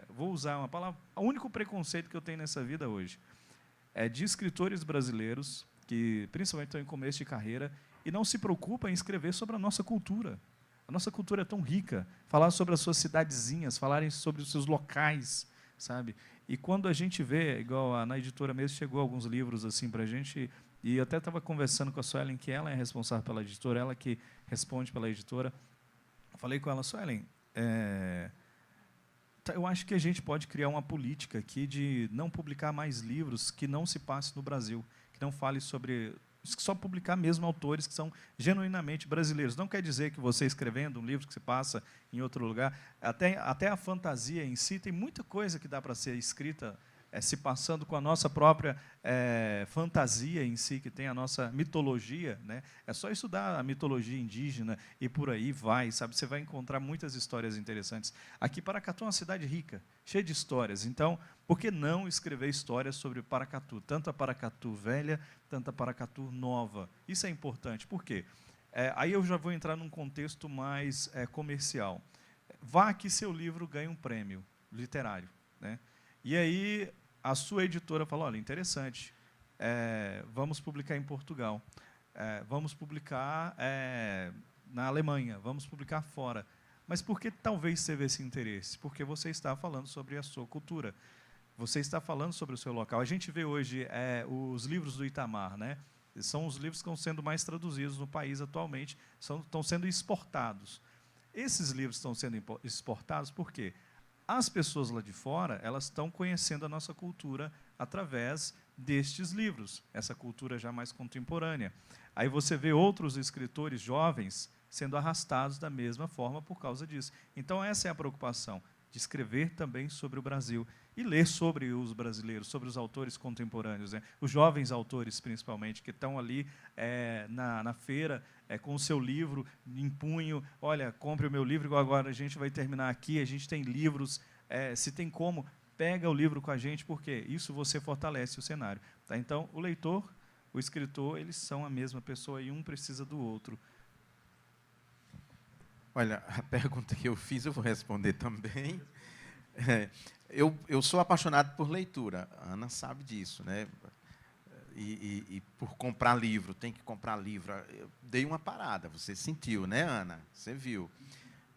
Vou usar uma palavra. O único preconceito que eu tenho nessa vida hoje é de escritores brasileiros que, principalmente, estão em começo de carreira e não se preocupam em escrever sobre a nossa cultura. A nossa cultura é tão rica. Falar sobre as suas cidadezinhas, falarem sobre os seus locais, sabe? E quando a gente vê, igual na editora mesmo, chegou alguns livros assim para a gente, e eu até estava conversando com a Suelen, que ela é responsável pela editora, ela que responde pela editora. Falei com ela, Suelen, eu acho que a gente pode criar uma política aqui de não publicar mais livros que não se passem no Brasil, que não fale sobre... Só publicar mesmo autores que são genuinamente brasileiros. Não quer dizer que você escrevendo um livro que se passa em outro lugar, até a fantasia em si, tem muita coisa que dá para ser escrita se passando com a nossa própria fantasia em si, que tem a nossa mitologia, né? É só estudar a mitologia indígena e por aí vai, sabe? Você vai encontrar muitas histórias interessantes. Aqui, Paracatu é uma cidade rica, cheia de histórias. Então, por que não escrever histórias sobre Paracatu? Tanto a Paracatu velha, tanto a Paracatu nova. Isso é importante. Por quê? Aí eu já vou entrar num contexto mais comercial. Vá que seu livro ganhe um prêmio literário, né? E aí a sua editora fala, olha, interessante, vamos publicar em Portugal, vamos publicar na Alemanha, vamos publicar fora. Mas por que talvez teve esse interesse? Porque você está falando sobre a sua cultura, você está falando sobre o seu local. A gente vê hoje os livros do Itamar, né? São os livros que estão sendo mais traduzidos no país atualmente, estão sendo exportados. Esses livros estão sendo exportados por quê? As pessoas lá de fora, elas estão conhecendo a nossa cultura através destes livros, essa cultura já mais contemporânea. Aí você vê outros escritores jovens sendo arrastados da mesma forma por causa disso. Então, essa é a preocupação, de escrever também sobre o Brasil e ler sobre os brasileiros, sobre os autores contemporâneos, né? Os jovens autores, principalmente, que estão ali na feira com o seu livro em punho. Olha, compre o meu livro, igual agora a gente vai terminar aqui, a gente tem livros, se tem como, pega o livro com a gente, porque isso você fortalece o cenário. Tá? Então, o leitor, o escritor, eles são a mesma pessoa e um precisa do outro. Olha, a pergunta que eu fiz, eu vou responder também. Eu sou apaixonado por leitura, a Ana sabe disso, né? E por comprar livro, tem que comprar livro. Eu dei uma parada, você sentiu, né, Ana? Você viu.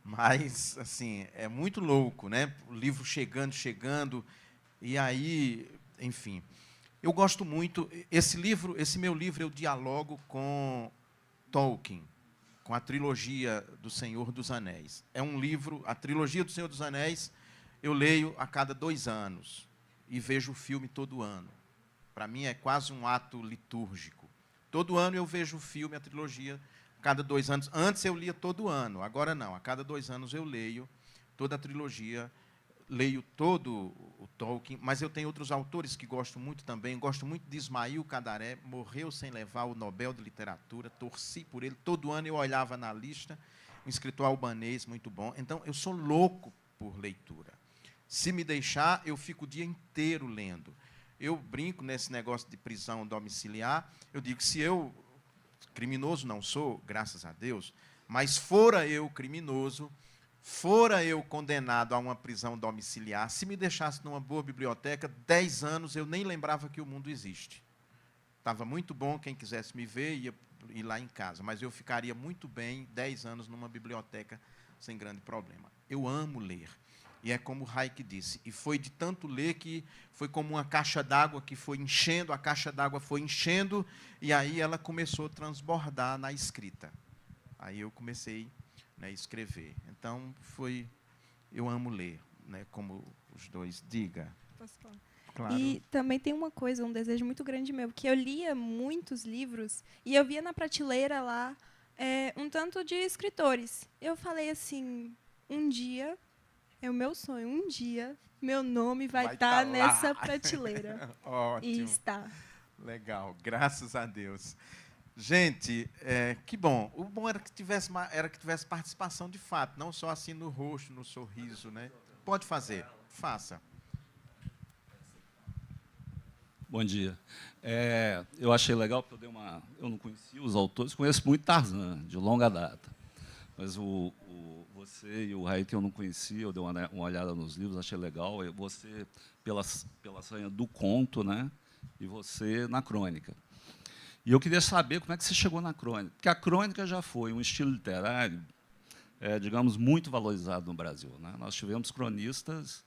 Mas, assim, é muito louco, né? O livro chegando, e aí, enfim. Eu gosto muito, esse meu livro, eu dialogo com Tolkien, com a trilogia do Senhor dos Anéis. É um livro, a trilogia do Senhor dos Anéis, eu leio a cada 2 anos e vejo o filme todo ano. Para mim é quase um ato litúrgico. Todo ano eu vejo o filme, a trilogia, a cada 2 anos. Antes eu lia todo ano, agora não. A cada 2 anos eu leio toda a trilogia, leio todo o Tolkien, mas eu tenho outros autores que gosto muito também. Gosto muito de Ismail Cadaré, morreu sem levar o Nobel de Literatura, torci por ele. Todo ano eu olhava na lista, um escritor albanês muito bom. Então, eu sou louco por leitura. Se me deixar, eu fico o dia inteiro lendo. Eu brinco nesse negócio de prisão domiciliar, eu digo que se eu, criminoso não sou, graças a Deus, mas fora eu criminoso, fora eu condenado a uma prisão domiciliar, se me deixasse numa boa biblioteca, 10 anos eu nem lembrava que o mundo existe. Estava muito bom, quem quisesse me ver ia ir lá em casa, mas eu ficaria muito bem 10 anos numa biblioteca sem grande problema. Eu amo ler. E é como o Hayek disse, e foi de tanto ler que foi como uma caixa d'água que foi enchendo, a caixa d'água foi enchendo, e aí ela começou a transbordar na escrita. Aí eu comecei a escrever. Então, eu amo ler, né, como os dois. Diga. Posso falar? Claro. E também tem uma coisa, um desejo muito grande meu, que eu lia muitos livros e eu via na prateleira lá um tanto de escritores. Eu falei assim, um dia, é o meu sonho, um dia meu nome vai estar nessa prateleira. Ótimo. E está. Legal, graças a Deus. Gente, que bom. O bom era que tivesse participação de fato, não só assim no rosto, no sorriso, né? Pode fazer, faça. Bom dia. Eu achei legal, porque eu não conhecia os autores, conheço muito Tarzan, de longa data. Mas você e o Raí, que eu não conhecia, eu dei uma olhada nos livros, achei legal. Você, pela sanha do conto, né? E você na crônica. E eu queria saber como é que você chegou na crônica. Porque a crônica já foi um estilo literário, digamos, muito valorizado no Brasil, né? Nós tivemos cronistas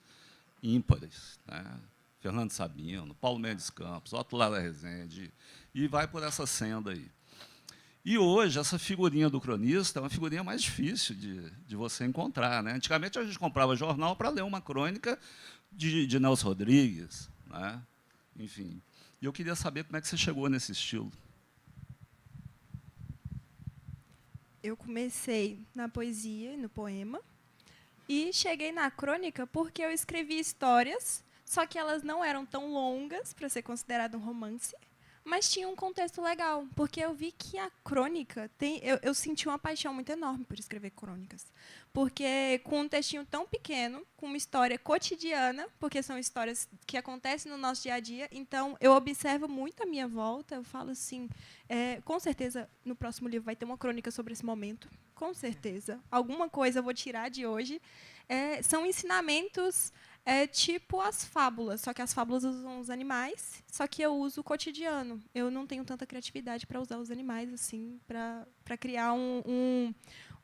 ímpares, né? Fernando Sabino, Paulo Mendes Campos, Otto Lara Rezende, e vai por essa senda aí. E hoje, essa figurinha do cronista é uma figurinha mais difícil de você encontrar, né? Antigamente, a gente comprava jornal para ler uma crônica de Nelson Rodrigues, né? Enfim. E eu queria saber como é que você chegou nesse estilo. Eu comecei na poesia e no poema, e cheguei na crônica porque eu escrevi histórias, só que elas não eram tão longas para ser considerado um romance, mas tinha um contexto legal, porque eu vi que a crônica tem... Eu senti uma paixão muito enorme por escrever crônicas, porque com um textinho tão pequeno, com uma história cotidiana, porque são histórias que acontecem no nosso dia a dia, então eu observo muito a minha volta, eu falo assim, com certeza no próximo livro vai ter uma crônica sobre esse momento, com certeza. Alguma coisa eu vou tirar de hoje. São ensinamentos tipo as fábulas, só que as fábulas usam os animais, só que eu uso o cotidiano. Eu não tenho tanta criatividade para usar os animais assim, para criar um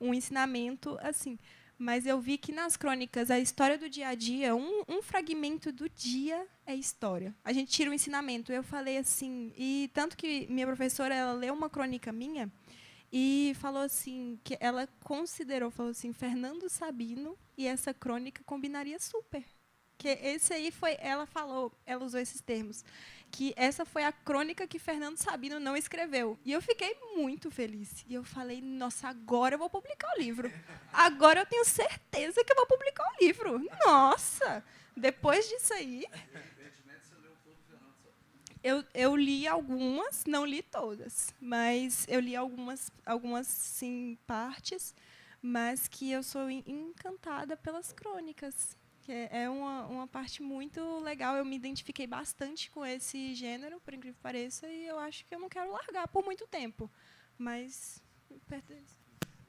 ensinamento assim. Mas eu vi que nas crônicas a história do dia a dia, um fragmento do dia é história. A gente tira o ensinamento. Eu falei assim, e tanto que minha professora ela leu uma crônica minha e falou assim que ela considerou, falou assim, Fernando Sabino e essa crônica combinaria super. Que esse aí foi, ela usou esses termos, que essa foi a crônica que Fernando Sabino não escreveu. E eu fiquei muito feliz. E eu falei, nossa, agora eu vou publicar o livro. Agora eu tenho certeza que eu vou publicar o livro. Nossa! Depois disso aí... Eu li algumas, não li todas, mas eu li algumas sim, partes, mas que eu sou encantada pelas crônicas. Que é uma parte muito legal. Eu me identifiquei bastante com esse gênero, por incrível que pareça, e eu acho que eu não quero largar por muito tempo. Mas pertence.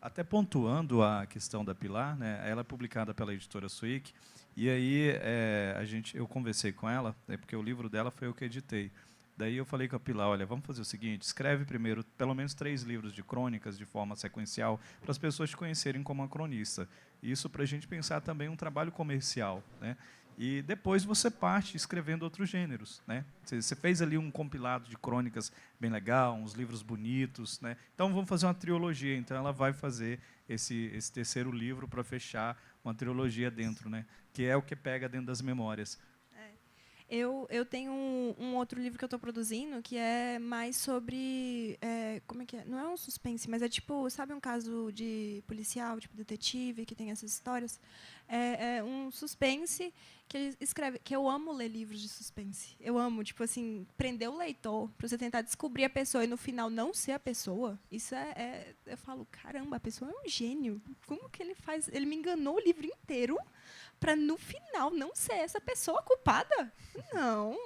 Até pontuando a questão da Pilar, né, ela é publicada pela editora Suic, e aí eu conversei com ela, porque o livro dela foi eu que editei. Daí eu falei com a Pilar, olha, vamos fazer o seguinte, escreve primeiro pelo menos 3 livros de crônicas de forma sequencial para as pessoas te conhecerem como uma cronista. Isso para a gente pensar também um trabalho comercial, né? E depois você parte escrevendo outros gêneros, né? Você fez ali um compilado de crônicas bem legal, uns livros bonitos, né? Então vamos fazer uma trilogia. Então ela vai fazer esse terceiro livro para fechar uma trilogia dentro, né? Que é o que pega dentro das memórias. Eu tenho um outro livro que eu estou produzindo que é mais sobre... como é que é? Não é um suspense, mas é tipo... Sabe um caso de policial, tipo detetive, que tem essas histórias? É um suspense que ele escreve... Que eu amo ler livros de suspense. Eu amo, tipo assim, prender o leitor para você tentar descobrir a pessoa e, no final, não ser a pessoa. Isso eu falo, caramba, a pessoa é um gênio. Como que ele faz... Ele me enganou o livro inteiro para, no final, não ser essa pessoa culpada? Não.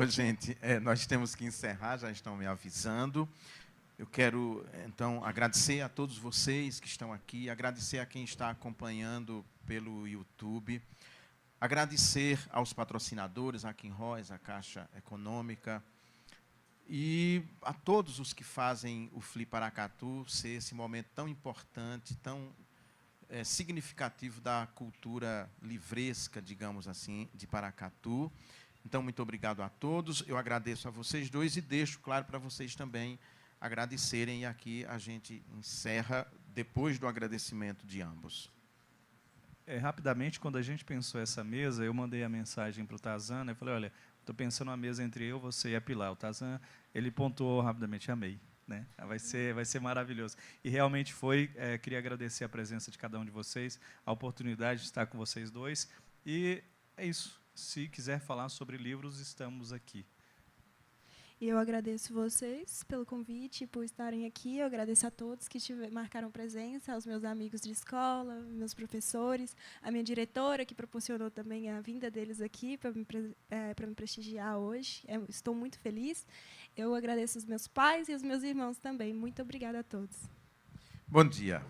Gente, nós temos que encerrar, já estão me avisando. Eu quero, então, agradecer a todos vocês que estão aqui, agradecer a quem está acompanhando pelo YouTube, agradecer aos patrocinadores, a Quinróis, a Caixa Econômica, e a todos os que fazem o Fli Paracatu ser esse momento tão importante, tão significativo da cultura livresca, digamos assim, de Paracatu. Então, muito obrigado a todos. Eu agradeço a vocês dois e deixo claro para vocês também agradecerem. E aqui a gente encerra depois do agradecimento de ambos. Rapidamente, quando a gente pensou essa mesa, eu mandei a mensagem para o Tarzan, né? Eu falei, olha, estou pensando uma mesa entre eu, você e a Pilar. O Tarzan, ele pontuou rapidamente, amei. Né? Vai ser maravilhoso. E realmente foi. Queria agradecer a presença de cada um de vocês, a oportunidade de estar com vocês dois. E é isso. Se quiser falar sobre livros, estamos aqui. E eu agradeço vocês pelo convite, por estarem aqui. Eu agradeço a todos que marcaram presença, aos meus amigos de escola, meus professores, a minha diretora, que proporcionou também a vinda deles aqui para me prestigiar hoje. Estou muito feliz. Eu agradeço os meus pais e os meus irmãos também. Muito obrigada a todos. Bom dia.